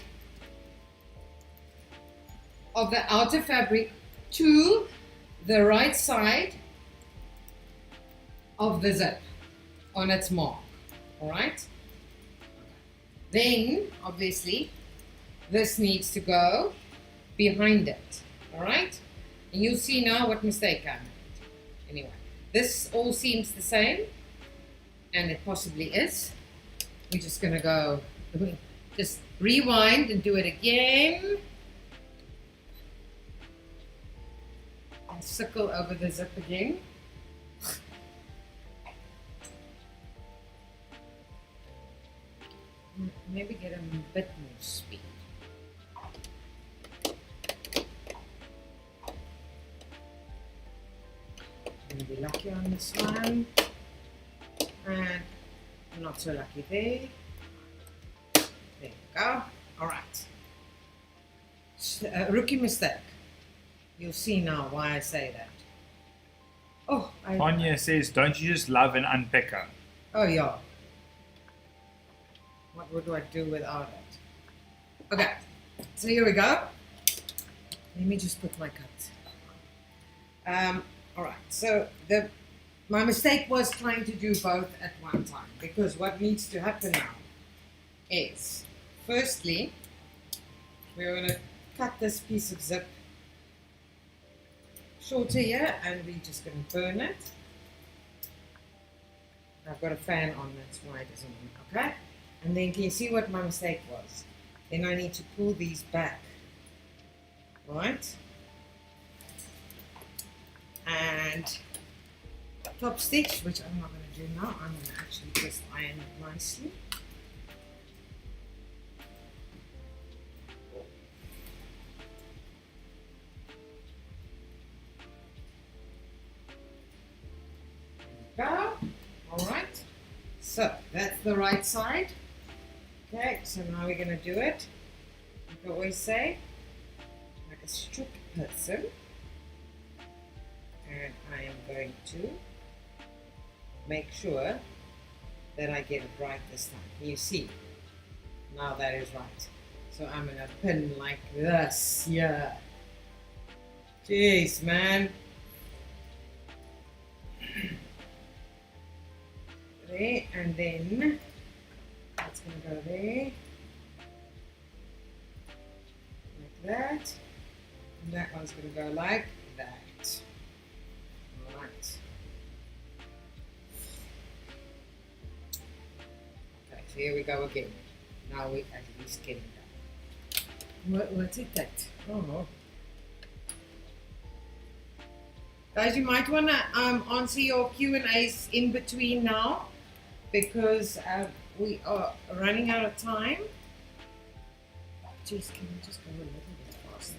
of the outer fabric to the right side of the zip on its mark. All right. Then obviously this needs to go behind it. All right. And you'll see now what mistake I made. Anyway, this all seems the same, and it possibly is. We're just gonna go, just rewind and do it again. And circle over the zip again. Maybe get a bit more speed. I'm gonna be lucky on this one, and not so lucky there. There we go. All right. Rookie mistake. You'll see now why I say that. Oh, Anya says, don't you just love an unpicker? Oh yeah. What do I do without it? Okay, so here we go. Let me just put my cut. All right, so my mistake was trying to do both at one time, because what needs to happen now is, firstly, we're going to cut this piece of zip shorter here, and we're just going to burn it. I've got a fan on, that's why it doesn't work, okay? And then can you see what my mistake was? Then I need to pull these back, right? And top stitch, which I'm not going to do now, I'm going to actually just iron it nicely. There we go. All right. So that's the right side. Okay, so now we're going to do it, like I always say, like a strict person. And I am going to make sure that I get it right this time. You see, now that is right. So I'm going to pin like this. Yeah. Jeez, man. There, and then that's going to go there, like that, and that one's going to go like that. Right. Okay, so here we go again. Now we at least get it done. What's it that? Oh no. Guys, you might want to answer your Q&As in between now, because we are running out of time. Jeez, can we just go a little bit faster?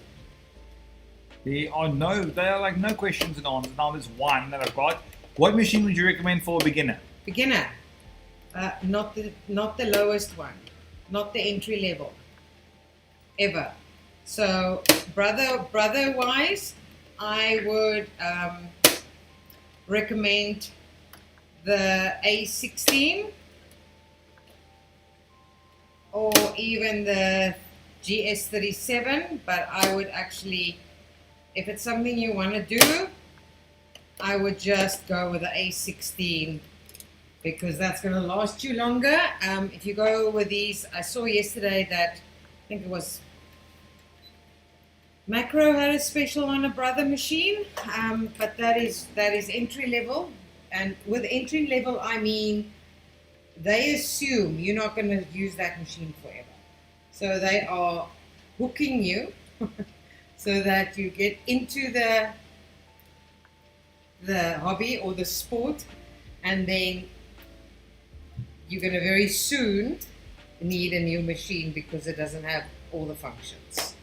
There are like no questions and answers. Now there's one that I've got. What machine would you recommend for a beginner? Beginner, not the lowest one, not the entry level, ever. So brother wise, I would recommend the A16 or even the GS37, but I would actually, if it's something you want to do, I would just go with the A16 because that's going to last you longer. If you go with these, I saw yesterday that, I think it was Macro had a special on a brother machine, but that is entry level. And with entry level, I mean, they assume you're not going to use that machine forever. So they are hooking you so that you get into the hobby or the sport, and then you're going to very soon need a new machine because it doesn't have all the functions.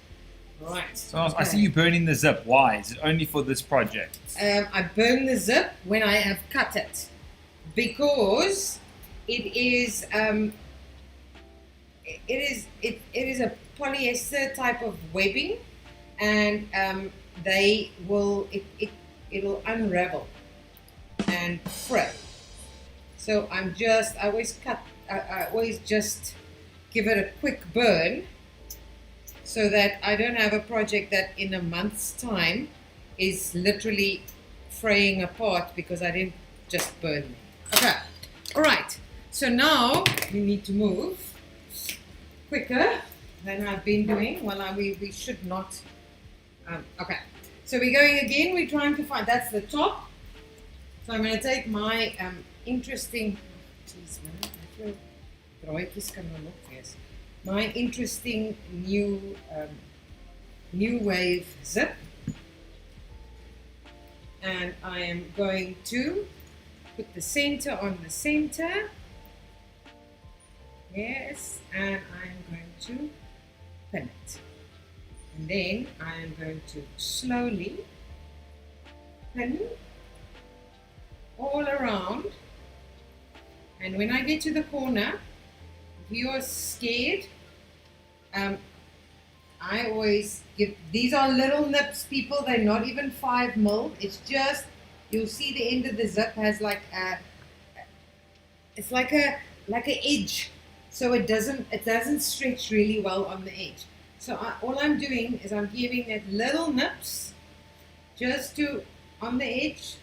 Right. So I see you burning the zip. Why? Is it only for this project? I burn the zip when I have cut it because it is a polyester type of webbing, and it'll unravel and fray. So I always just give it a quick burn so that I don't have a project that in a month's time is literally fraying apart because I didn't just burn it. Okay, all right. So now we need to move quicker than I've been doing. Well, we should not. Okay, so we're going again. We're trying to find, that's the top. So I'm going to take my interesting, geez man, I feel draadjies kan maar nog wees. My interesting new wave zip, and I am going to put the center on the center. Yes, and I'm going to pin it, and then I am going to slowly pin all around. And when I get to the corner, if you are scared, I always give, these are little nips, people, they're not even 5 mil. It's just, you'll see the end of the zip has like it's like a edge, so it doesn't stretch really well on the edge. So all I'm doing is I'm giving it little nips just to, on the edge,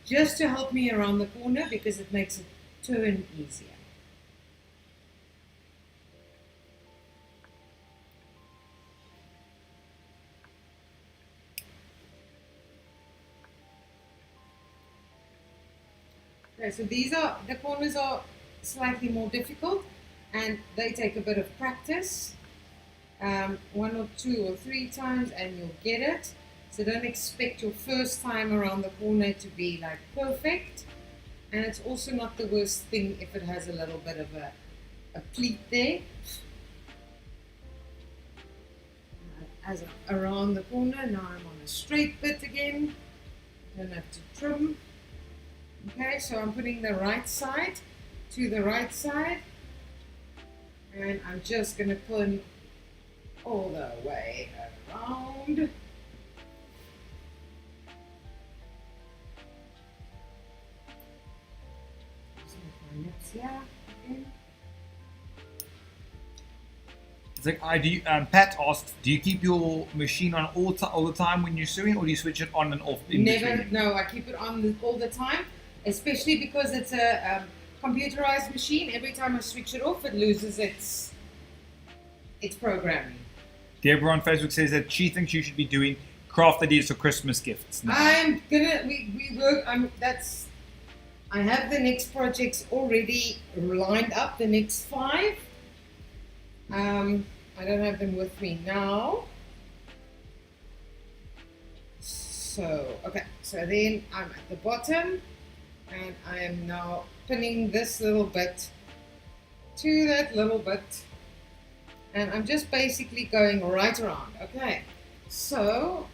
just to help me around the corner because it makes it turn easier. Okay, so the corners are slightly more difficult and they take a bit of practice, 1 or 2 or 3 times and you'll get it. So don't expect your first time around the corner to be like perfect, and it's also not the worst thing if it has a little bit of a pleat there. As around the corner, now I'm on a straight bit again, don't have to trim. Okay, so I'm putting the right side to the right side, and I'm just going to pin all the way around. My lips here again. It's like Pat asked, do you keep your machine on all the time when you're sewing, or do you switch it on and off in Never, between? no, I keep it on all the time, especially because it's a computerized machine. Every time I switch it off, it loses its programming. Deborah on Facebook says that she thinks you should be doing craft ideas for Christmas gifts now. I'm gonna, we work, I have the next projects already lined up, the next 5. I don't have them with me now. So, okay, so then I'm at the bottom and I am now pinning this little bit to that little bit, and I'm just basically going right around. Okay, so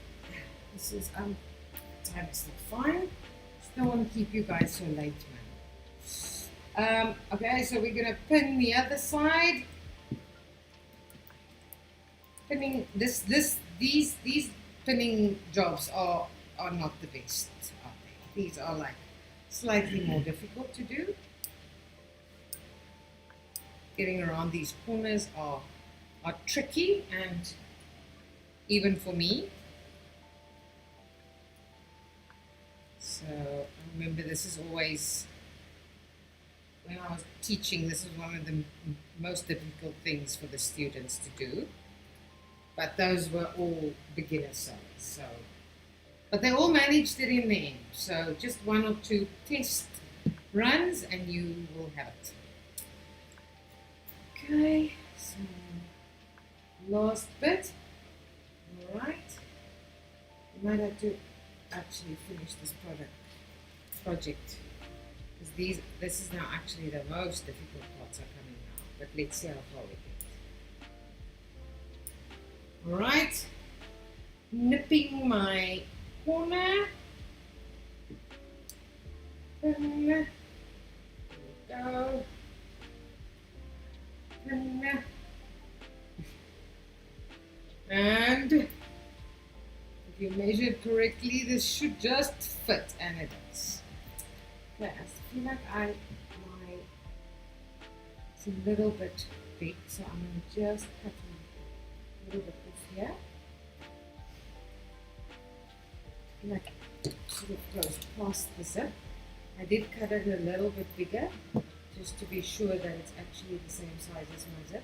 this is, time is still fine. Still want to keep you guys so late, man. Okay, so we're gonna pin the other side. Pinning these pinning jobs are not the best, are they? These are like slightly more difficult to do. Getting around these corners are tricky, and even for me. So remember, this is always when I was teaching, this was one of the most difficult things for the students to do. But those were all beginner sews. So, but they all managed it in the end. So just 1 or 2 test runs and you will have it. Okay, so last bit. All right. You might have to actually finish this project because this is now actually the most difficult parts are coming now. But let's see how far we get. All right, nipping my corner. There we go. And if you measure it correctly, this should just fit, and it does. Okay, I feel like it's a little bit big, so I'm going to just cut a little bit off here. Like sort of goes past the zip. I did cut it a little bit bigger, just to be sure that it's actually the same size as my zip.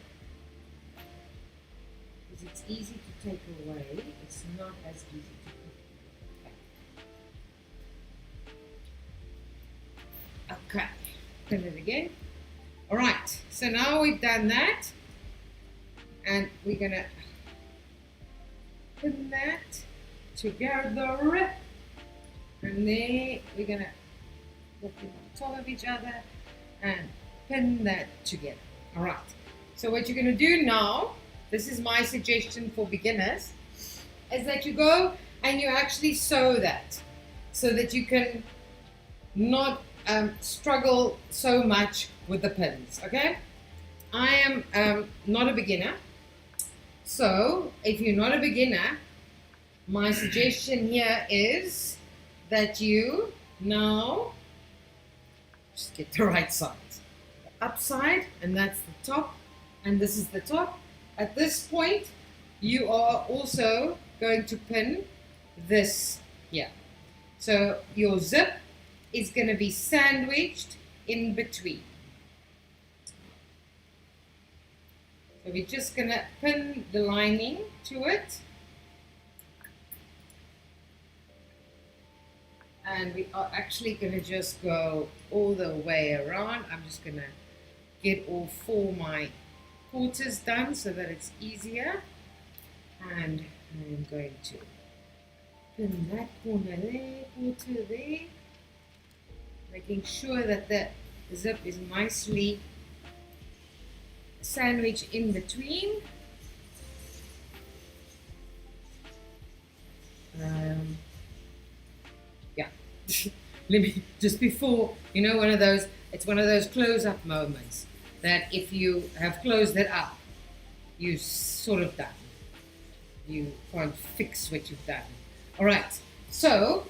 Because it's easy to take away, it's not as easy to put back. Okay, pin it again. Alright, so now we've done that, and we're gonna pin that together, and then we're gonna put them on top of each other and pin that together. All right, so what you're going to do now, this is my suggestion for beginners, is that you go and you actually sew that so that you can not struggle so much with the pins. Okay, I am not a beginner, so if you're not a beginner, my suggestion here is that you now just get the right side. The upside, and that's the top, and this is the top. At this point, you are also going to pin this here. So your zip is going to be sandwiched in between. So we're just going to pin the lining to it. And we are actually going to just go all the way around. I'm just going to get all 4 my quarters done so that it's easier. And I'm going to pin that corner there, quarter there, making sure that the zip is nicely sandwiched in between. Let me just before, you know, it's one of those close-up moments that if you have closed it up, you sort of done. You can't fix what you've done. All right, so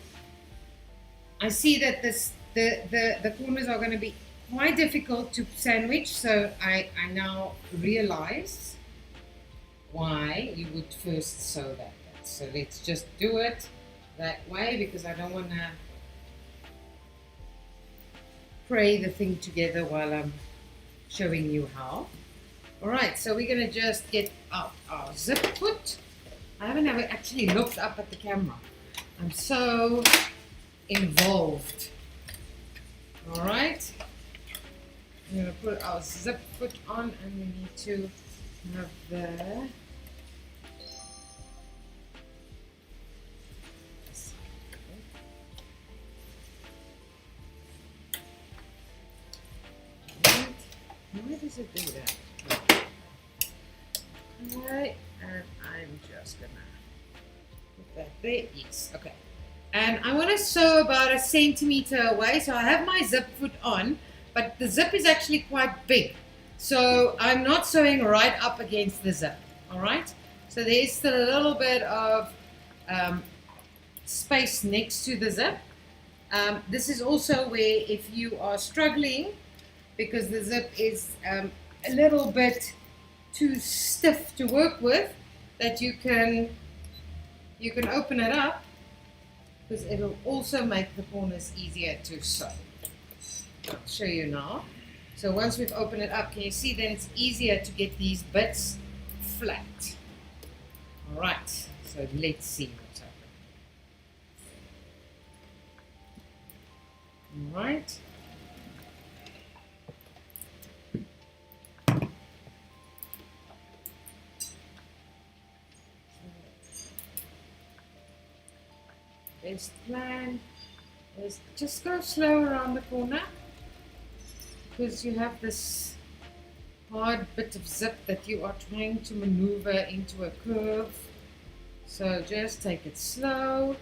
I see that the corners are going to be quite difficult to sandwich, so I now realize why you would first sew that. So let's just do it that way, because I don't want to pray the thing together while I'm showing you how. Alright, so we're going to just get out our zip foot. I haven't ever actually looked up at the camera. I'm so involved. Alright, I'm going to put our zip foot on, and we need to have the why does it do that? Okay, and I'm just gonna put that there. Yes, okay. And I want to sew about 1 centimeter away, so I have my zip foot on, but the zip is actually quite big, so I'm not sewing right up against the zip. All right, so there's still a little bit of space next to the zip. This is also where, if you are struggling because the zip is a little bit too stiff to work with, that you can open it up, because it'll also make the corners easier to sew. I'll show you now. So once we've opened it up, can you see then it's easier to get these bits flat. All right, so let's see what's happening. All right. Best plan is just go slow around the corner, because you have this hard bit of zip that you are trying to maneuver into a curve. So just take it slow.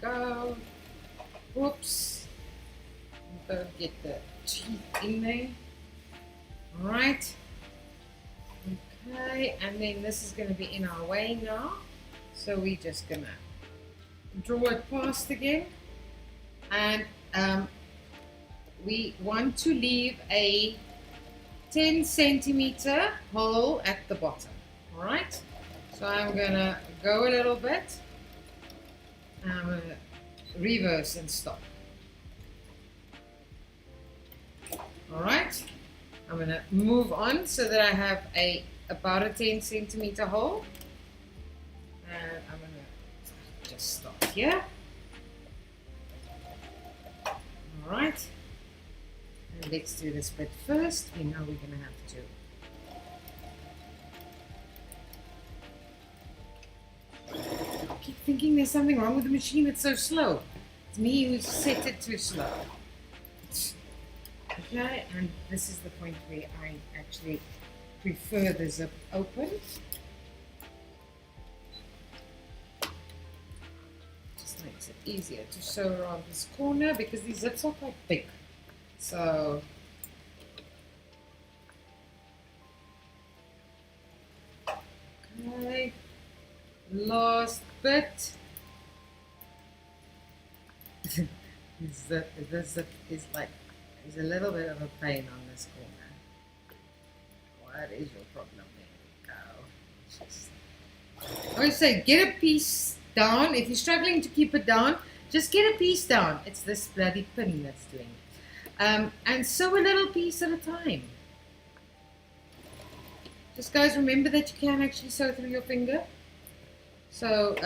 There we go. Whoops. Don't get the teeth in there. All right. Okay, and then this is going to be in our way now. So we're just going to draw it past again. And we want to leave a 10 centimeter hole at the bottom. All right. So I'm going to go a little bit. I'm going to reverse and stop. All right. I'm going to move on so that I have about a 10 centimeter hole. And I'm going to just stop here. All right. And let's do this bit first. We know we're going to have to. I keep thinking there's something wrong with the machine. It's so slow. It's me who set it too slow. Okay, and this is the point where I actually prefer the zip open. Just makes it easier to sew around this corner because these zips are quite big. So okay, last bit. This zip is like, there's a little bit of a pain on this corner. What is your problem? There we go. I always say get a piece down. If you're struggling to keep it down, just get a piece down. It's this bloody pin that's doing it. And sew a little piece at a time. Just guys, remember that you can actually sew through your finger. So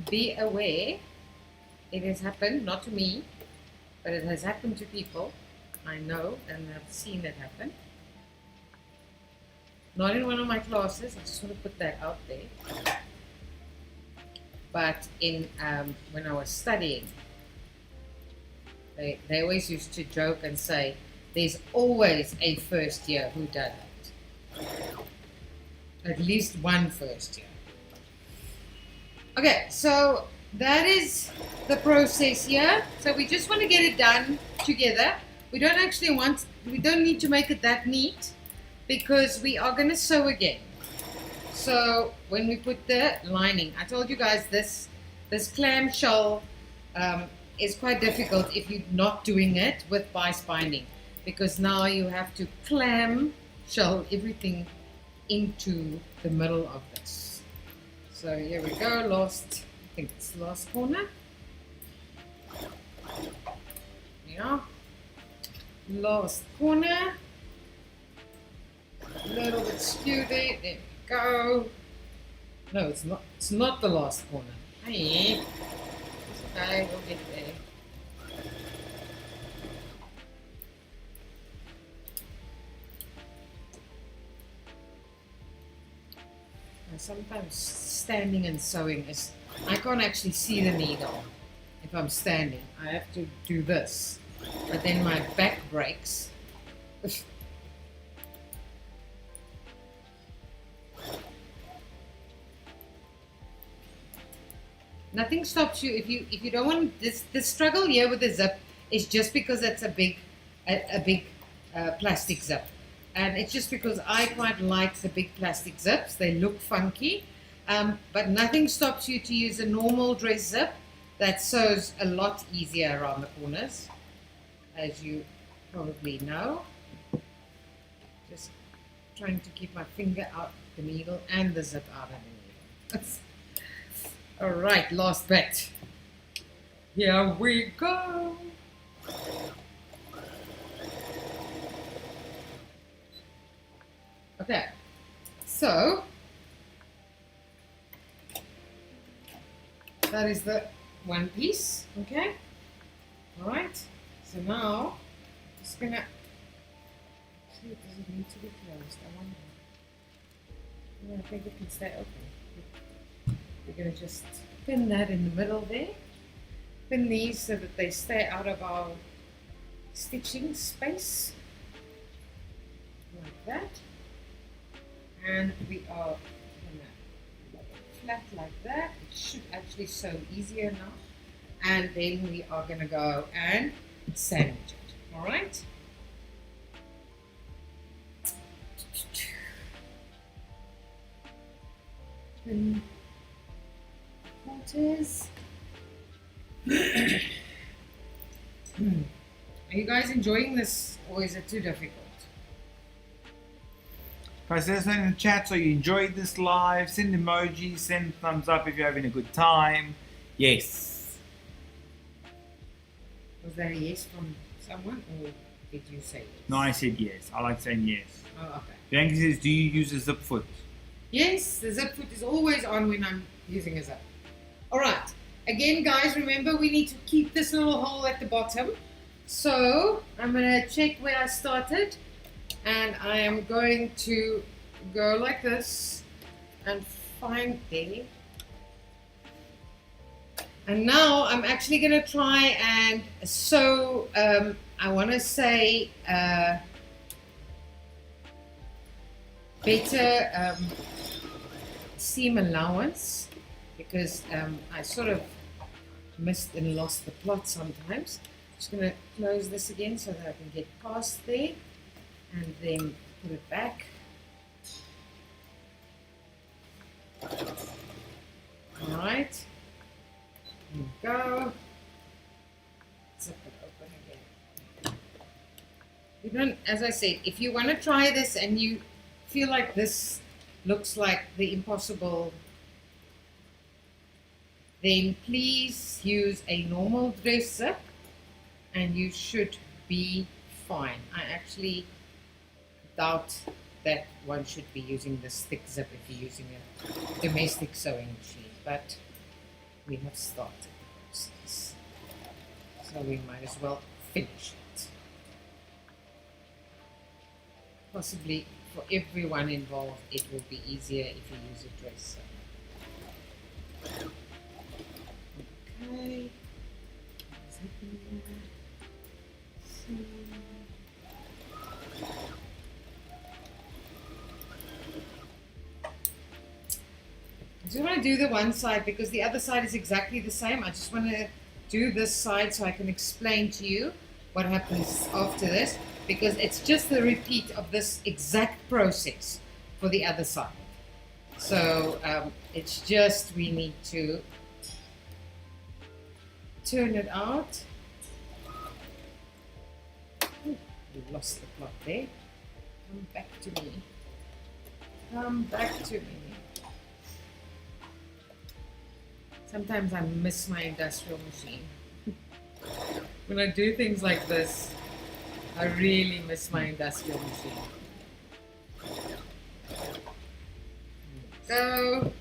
be aware. It has happened, not to me, but it has happened to people. I know, and I've seen it happen. Not in one of my classes, I just want to put that out there. But in when I was studying, they always used to joke and say, there's always a first year who does it. At least one first year. Okay, so that is the process here. So we just want to get it done together. We don't need to make it that neat because we are going to sew again. So when we put the lining, I told you guys this clamshell is quite difficult if you're not doing it with bias binding, because now you have to clamshell everything into the middle of this. So here we go, I think it's the last corner. Yeah. Last corner, a little bit skewed there we go. No, it's not the last corner. Hey, okay, we'll get there. And sometimes standing and sewing I can't actually see the needle if I'm standing. I have to do this. But then my back breaks. Nothing stops you if you don't want this. The struggle here with the zip is just because it's a big plastic zip, and it's just because I quite like the big plastic zips. They look funky, but nothing stops you to use a normal dress zip that sews a lot easier around the corners. As you probably know, just trying to keep my finger out the needle and the zip out of the needle. All right, last bit. Here we go. Okay, so that is the one piece. Okay, all right. So now I'm just gonna. Does it need to be closed? I wonder. Yeah, I think it can stay open. We're going to just pin that in the middle there. Pin these so that they stay out of our stitching space. Like that. And we are going to lay it flat like that. It should actually sew easier now. And then we are going to go and sandwich it. Alright? And quarters. Are you guys enjoying this, or is it too difficult? Guys, let us know in the chat so you enjoyed this live. Send emojis, send thumbs up if you're having a good time. Yes. Was that a yes from someone, or did you say yes? No, I said yes. I like saying yes. Oh, okay. Bianca says, do you use a zip foot? Yes, the zip foot is always on when I'm using a zip. Alright, again guys, remember we need to keep this little hole at the bottom. So, I'm going to check where I started. And I am going to go like this and find there. And now I'm actually going to try and sew, I want to say, better seam allowance, because I sort of missed and lost the plot sometimes. Just going to close this again so that I can get past there and then put it back. Alright, here we go. Zip it open again. You don't, as I said, if you want to try this and you feel like this looks like the impossible, then please use a normal dress zip and you should be fine. I actually doubt that one should be using this thick zip if you're using a domestic sewing machine, but we have started the process, so we might as well finish it. Possibly for everyone involved, it will be easier if you use a dress zip. Okay. Zip in there. So. I just want to do the one side because the other side is exactly the same. I just want to do this side so I can explain to you what happens after this, because it's just the repeat of this exact process for the other side. So it's just we need to turn it out. Ooh, we lost the plot there. Come back to me. Come back to me. Sometimes I miss my industrial machine. When I do things like this, I really miss my industrial machine. So,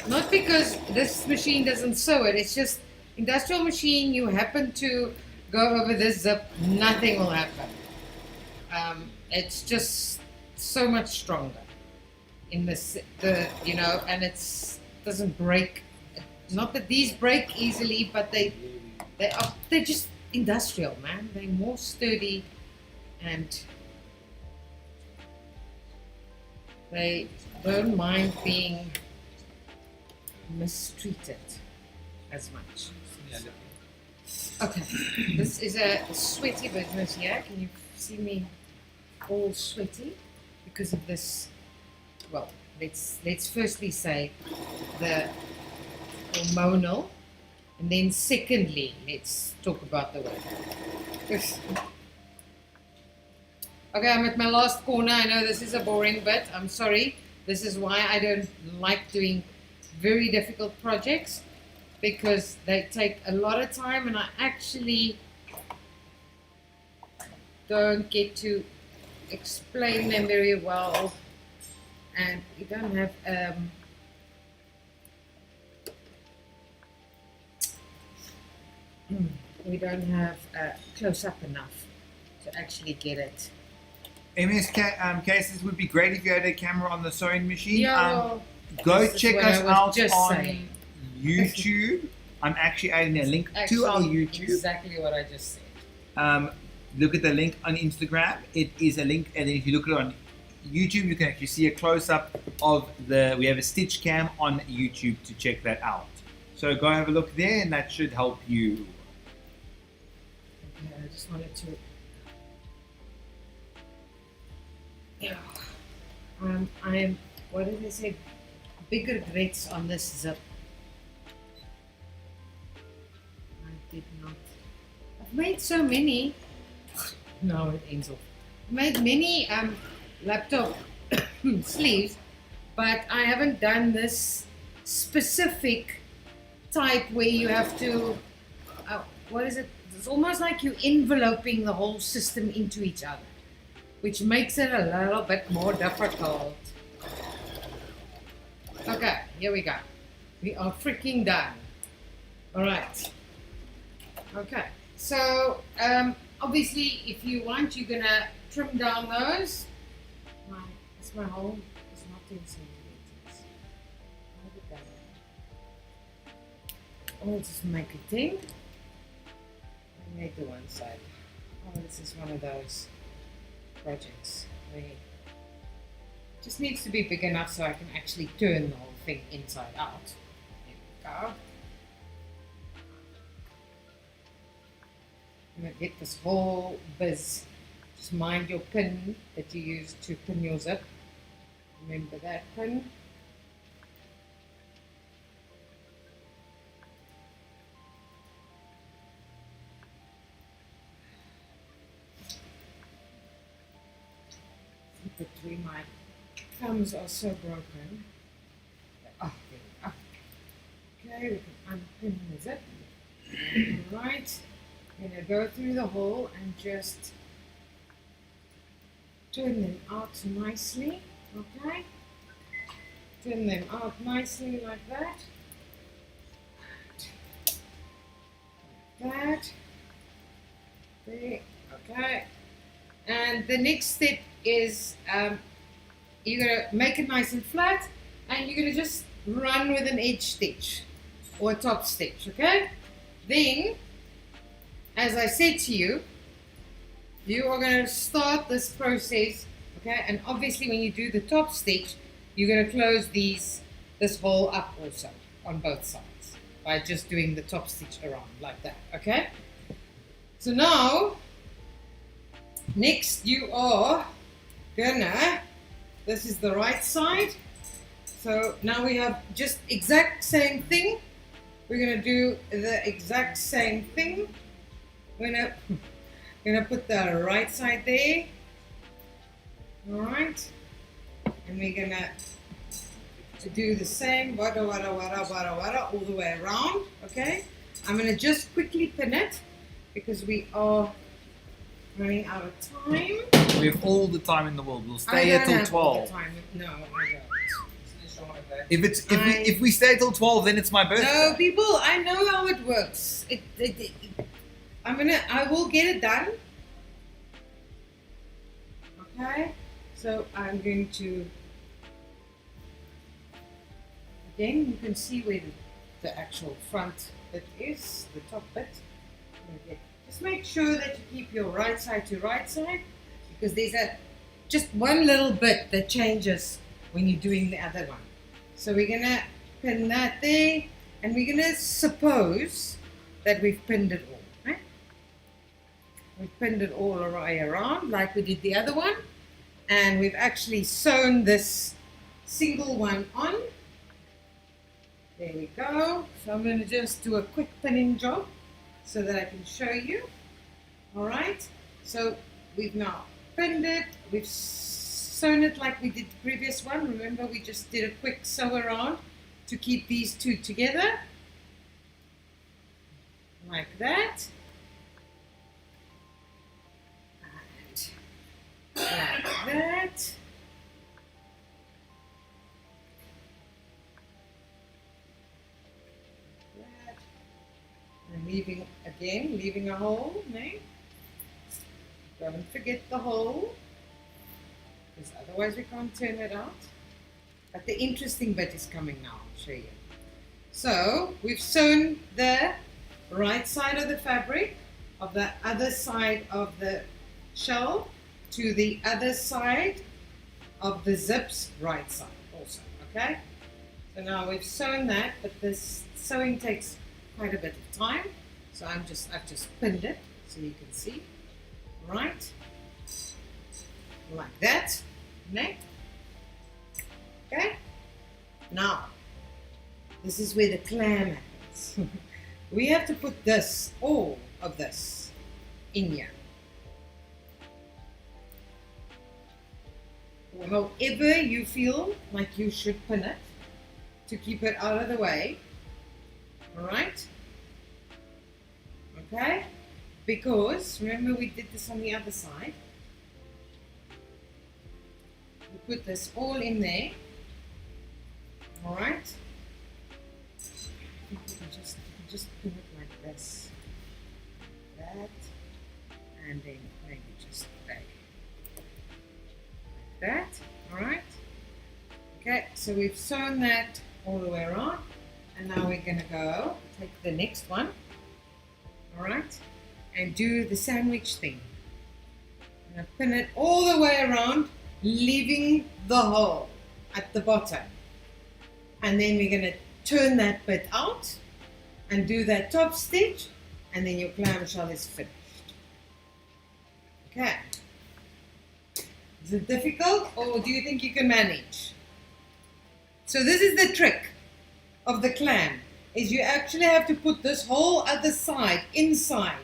not because this machine doesn't sew it, it's just industrial machine, you happen to go over this zip, nothing will happen. It's just so much stronger in this, you know, and it doesn't break. Not that these break easily, but they're just industrial, man. They're more sturdy and they don't mind being mistreated as much. Okay, this is a sweaty business here. Can you see me all sweaty because of this? Well, let's firstly say the hormonal, and then secondly, let's talk about the weather. Okay, I'm at my last corner. I know this is a boring bit. I'm sorry. This is why I don't like doing very difficult projects because they take a lot of time, and I actually don't get to explain them very well, and we don't have close up enough to actually get it. MS cases would be great if you had a camera on the sewing machine. Yeah, Go this is check what us I was out just on saying. YouTube. I'm actually adding a link to our YouTube. Exactly what I just said. Look at the link on Instagram. It is a link, and then if you look at it on YouTube, you can actually see a close-up of we have a stitch cam on YouTube to check that out. So go have a look there, and that should help you. Okay, I just wanted to. Yeah. I am. What did they say? Big regrets on this zip. I did not. I've made so many. No, it ends off. I've made many laptop sleeves, but I haven't done this specific type where you have to. What is it? It's almost like you're enveloping the whole system into each other, which makes it a little bit more difficult. Okay, here we go. We are freaking done. All right. Okay, so obviously, if you want, you're gonna trim down those. It's my hole. It's not 10 centimeters. I'll just make it 10. Make the one side. Oh, this is one of those projects where it just needs to be big enough so I can actually turn the whole thing inside out. There we go. I'm going to get this whole biz. Just mind your pin that you use to pin your zip. Remember that pin. Between my thumbs are so broken. Oh, there we go. Okay, we can unpin the zip. Alright, I'm going to go through the hole and just turn them out nicely. Okay, turn them out nicely like that. Like that. There, okay. And the next step is you're going to make it nice and flat, and you're going to just run with an edge stitch or a top stitch, okay? Then, as I said to you, you are going to start this process, okay? And obviously when you do the top stitch, you're going to close this hole up also on both sides by just doing the top stitch around like that, okay? So now, next you are gonna, this is the right side, so now we have just exact same thing. We're gonna do the exact same thing. We're gonna put the right side there, all right, and we're gonna do the same wada wada wada wada wada all the way around, okay? I'm gonna just quickly pin it because we are running out of time. We have all the time in the world. We'll stay here till 12. All the time. No, I don't. If we stay till 12, then it's my birthday. No, people, I know how it works. I will get it done. Okay, so I'm going to. Again, you can see where the actual front bit is, the top bit. Okay. Just make sure that you keep your right side to right side, because there's just one little bit that changes when you're doing the other one. So we're gonna pin that there, and we're gonna suppose that we've pinned it all. Right? We've pinned it all the way around like we did the other one, and we've actually sewn this single one on. There we go. So I'm gonna just do a quick pinning job so that I can show you. All right, so we've now pinned it, we've sewn it like we did the previous one. Remember, we just did a quick sew around to keep these two together, like that, and like that. And leaving a hole, no? Don't forget the hole, because otherwise we can't turn it out. But the interesting bit is coming now, I'll show you. So we've sewn the right side of the fabric of the other side of the shell to the other side of the zip's right side also, okay? So now we've sewn that, but this sewing takes quite a bit of time. So I've just pinned it so you can see, right? Like that, okay? Now, this is where the clam happens. We have to put this, all of this, in here. However you feel like you should pin it to keep it out of the way, all right? Okay? Because, remember we did this on the other side. We put this all in there, all right? I think we can just pin it like this, like that, and then maybe just like that, all right? Okay, so we've sewn that all the way around, and now we're going to go take the next one, all right, and do the sandwich thing. I'm going to pin it all the way around, leaving the hole at the bottom, and then we're going to turn that bit out and do that top stitch, and then your clamshell is finished. Okay. Is it difficult, or do you think you can manage? So this is the trick of the clam, is you actually have to put this whole other side inside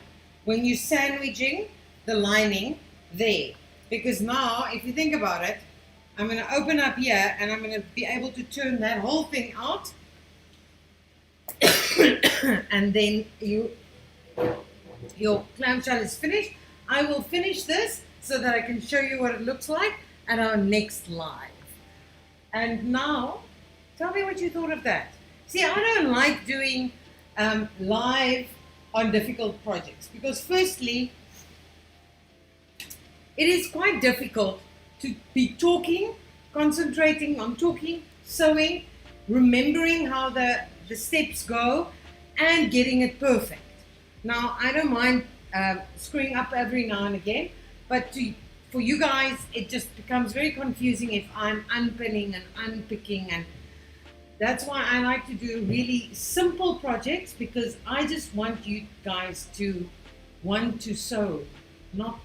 when you're sandwiching the lining there. Because now, if you think about it, I'm going to open up here and I'm going to be able to turn that whole thing out. And then your clamshell is finished. I will finish this so that I can show you what it looks like at our next live. And now, tell me what you thought of that. See, I don't like doing live on difficult projects because firstly, it is quite difficult to be talking, concentrating on talking, sewing, remembering how the steps go, and getting it perfect. Now, I don't mind screwing up every now and again, but for you guys, it just becomes very confusing if I'm unpinning and unpicking, and that's why I like to do really simple projects, because I just want you guys to want to sew, not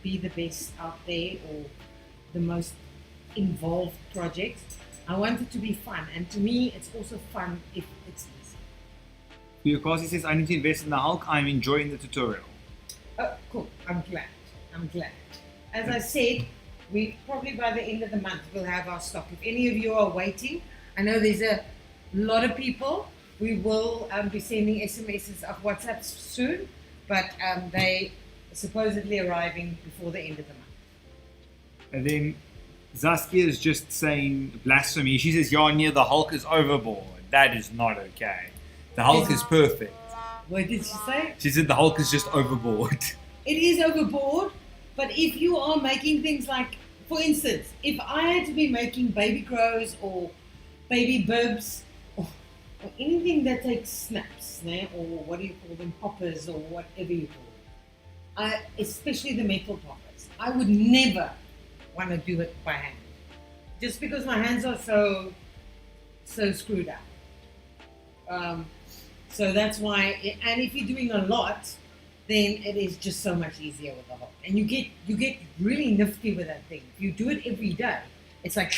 be the best out there or the most involved projects. I want it to be fun, and to me it's also fun if it's easy. Because he says, I need to invest in the Hulk, I'm enjoying the tutorial. Oh, cool. I'm glad. As I said, we probably by the end of the month will have our stock. If any of you are waiting, I know there's a lot of people. We will be sending SMSs of WhatsApp soon, but they supposedly arriving before the end of the month. And then Zaskia is just saying blasphemy. She says, Yarnia, the Hulk is overboard. That is not okay. The Hulk is perfect. What did she say? She said the Hulk is just overboard. It is overboard, but if you are making things like, for instance, if I had to be making baby grows or baby bibs or anything that takes snaps, or what do you call them, poppers or whatever you call them, especially the metal poppers, I would never want to do it by hand, just because my hands are so screwed up. So that's why, and if you're doing a lot, then it is just so much easier with the Hulk. And you get really nifty with that thing. If you do it every day, it's like,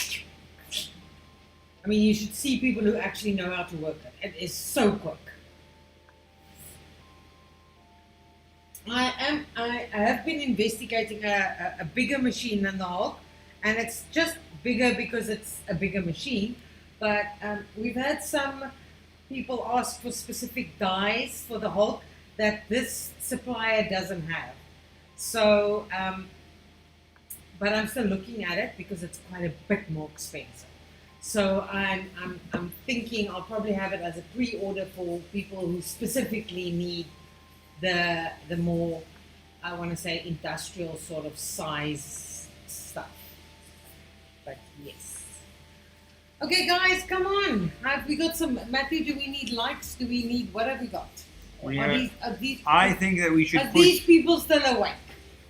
I mean, you should see people who actually know how to work it. It is so quick. I have been investigating a bigger machine than the Hulk, and it's just bigger because it's a bigger machine. But we've had some people ask for specific dyes for the Hulk that this supplier doesn't have. So, but I'm still looking at it because it's quite a bit more expensive. So I'm thinking I'll probably have it as a pre-order for people who specifically need the more, I want to say, industrial sort of size stuff. But yes. Okay, guys, come on. Have we got some, Matthew? Do we need likes? Do we need, what have we got? I think that we should Are these people still awake?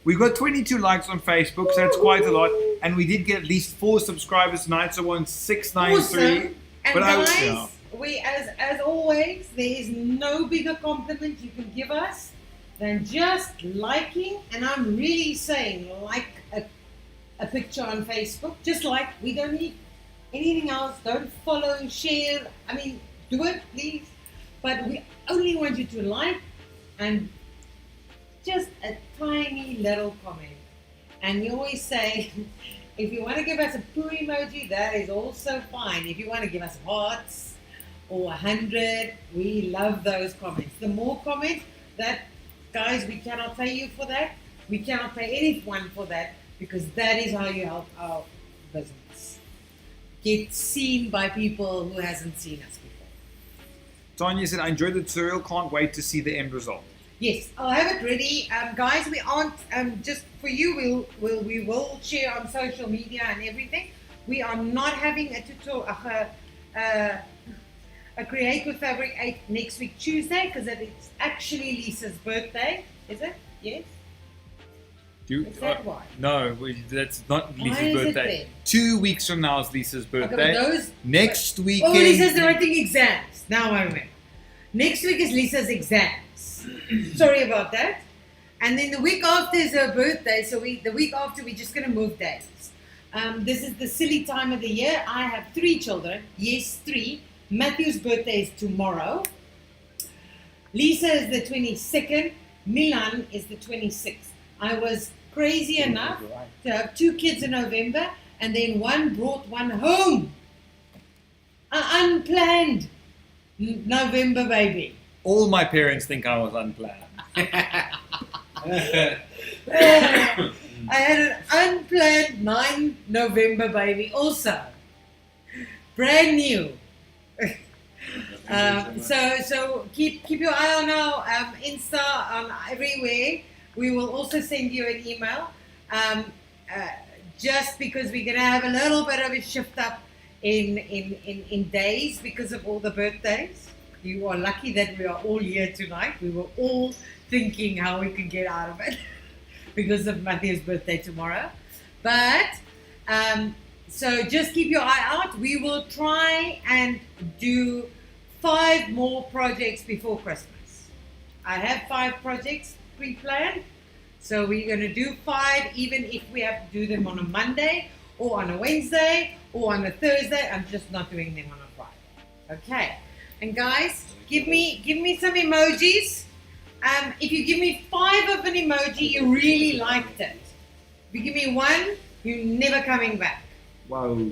We got 22 likes on Facebook, so that's quite a lot. And we did get at least 4 subscribers tonight, so we're on 693. Awesome. And But guys, we as always, there is no bigger compliment you can give us than just liking, and I'm really saying like a picture on Facebook. Just like, we don't need anything else. Don't follow, share. I mean, do it, please. But we only want you to like and just a tiny little comment. And you always say, if you want to give us a poo emoji, that is also fine. If you want to give us hearts or 100, we love those comments. The more comments, that, guys, we cannot pay you for that. We cannot pay anyone for that, because that is how you help our business get seen by people who hasn't seen us before. Tanya said, I enjoyed the tutorial, can't wait to see the end result. Yes, I'll have it ready. Guys, we aren't, just for you, we will share on social media and everything. We are not having a tutorial, a Create with Fabric8 next week, Tuesday, because it's actually Lisa's birthday. Is it? Yes? Is that why? No, that's not Why Lisa's is it birthday. then? 2 weeks from now is Lisa's birthday. Okay, but those, Next weekend. oh, Lisa's writing exams. Now I remember. Next week is Lisa's exams. Sorry about that. And then the week after is her birthday, so the week after we're just going to move days. This is the silly time of the year. I have 3 children. Yes, 3. Matthew's birthday is tomorrow. Lisa is the 22nd. Milan is the 26th. I was crazy enough to have 2 kids in November, and then one brought one home. An unplanned November baby. All my parents think I was unplanned. I had an unplanned 9 November baby also. Brand new. So keep your eye on our Insta, on everywhere. We will also send you an email. Just because we're gonna have a little bit of a shift up in days because of all the birthdays. You are lucky that we are all here tonight. We were all thinking how we could get out of it because of Matthew's birthday tomorrow. But so just keep your eye out. We will try and do 5 more projects before Christmas. I have 5 projects pre-planned. So we're going to do 5, even if we have to do them on a Monday or on a Wednesday or on a Thursday. I'm just not doing them on a Friday. Okay. And guys, give me some emojis. If you give me 5 of an emoji, you really liked it. If you give me 1, you're never coming back. Whoa.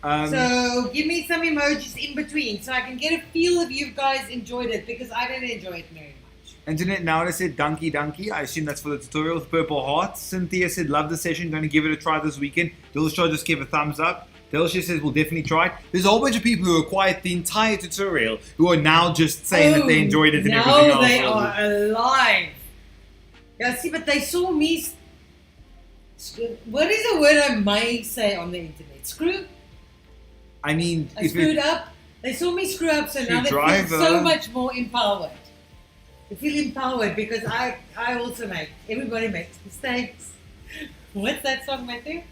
So give me some emojis in between so I can get a feel if you guys enjoyed it, because I didn't enjoy it very much. Internet Nowadays said donkey. I assume that's for the tutorial with purple hearts. Cynthia said love the session, going to give it a try this weekend. Dilshaw just gave a thumbs up. Delcia says we'll definitely try it. There's a whole bunch of people who are quiet the entire tutorial who are now just saying that they enjoyed it and everything else. Now they are alive. Yeah, see, but they saw me. What is a word I might say on the internet? Screw? I mean, I screwed up. They saw me screw up, so now they feel so much more empowered. They feel empowered because I also make. Everybody makes mistakes. What's that song, Matthew?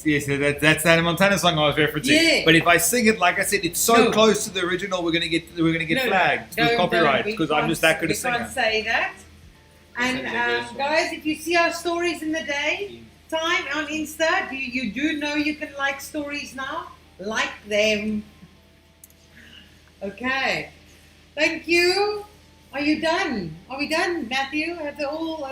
Yes, that's that Montana song I was referencing. Yeah. But if I sing it, like I said, it's so close to the original, we're gonna get flagged with copyright because I'm just that good a singer. We can't say that. And guys, if you see our stories in the day time on Insta, you do know you can like stories now. Like them. Okay. Thank you. Are you done? Are we done, Matthew? Have they all?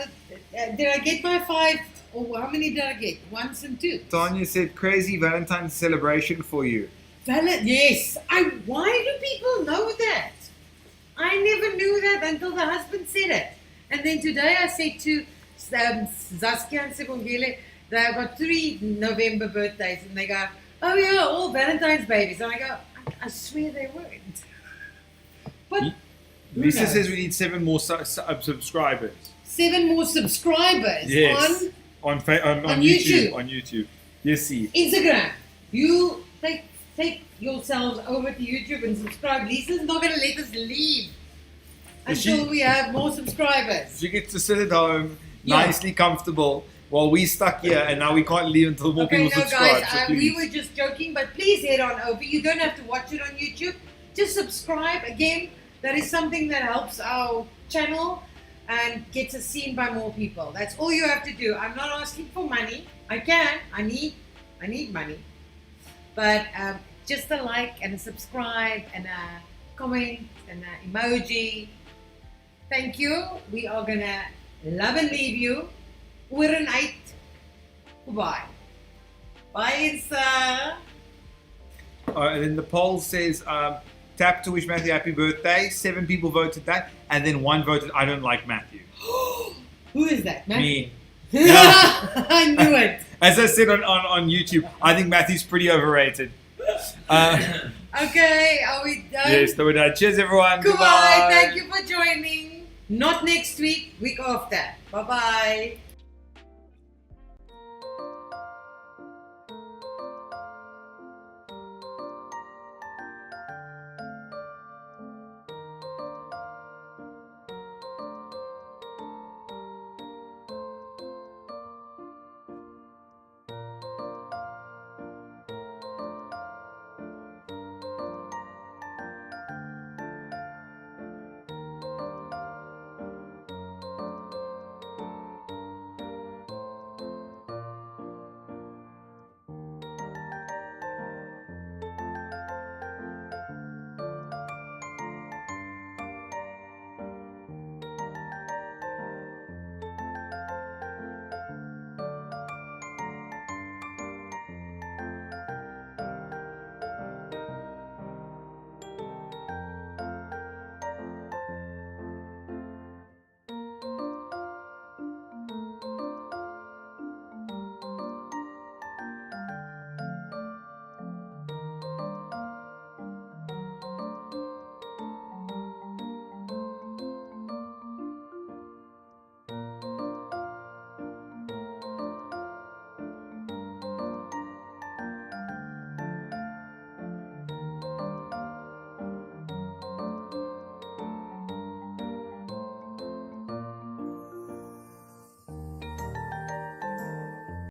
Did I get my 5? Or how many did I get? 1 and 2. Tanya said, crazy Valentine's celebration for you. Yes. Why do people know that? I never knew that until the husband said it. And then today I said to Saskia and Sibongile, they've got 3 November birthdays, and they go, oh yeah, all Valentine's babies. And I go, I swear they weren't. But Lisa says we need 7 more subscribers. 7 more subscribers Yes. On YouTube. On YouTube. Yes, see. Instagram. You take yourselves over to YouTube and subscribe. Lisa's not going to let us leave until we have more subscribers. She gets to sit at home, nicely comfortable, while we stuck here, and now we can't leave until more people subscribe. Guys, we were just joking, but please head on over. You don't have to watch it on YouTube. Just subscribe. Again, that is something that helps our channel and gets us seen by more people. That's all you have to do. I'm not asking for money. I need money. But just a like and a subscribe and a comment and an emoji. Thank you. We are gonna love and leave you. 𝐓𝐈𝐈𝐌. Goodbye. Bye, Insta. And then the poll says, tap to wish Matthew happy birthday. 7 people voted that, and then 1 voted I don't like Matthew. Who is that? Me. I knew it. As I said on YouTube, I think Matthew's pretty overrated. Okay, are we done? Yes, so we're done. Cheers, everyone. Goodbye. Thank you for joining. Not next week, week after. Bye-bye.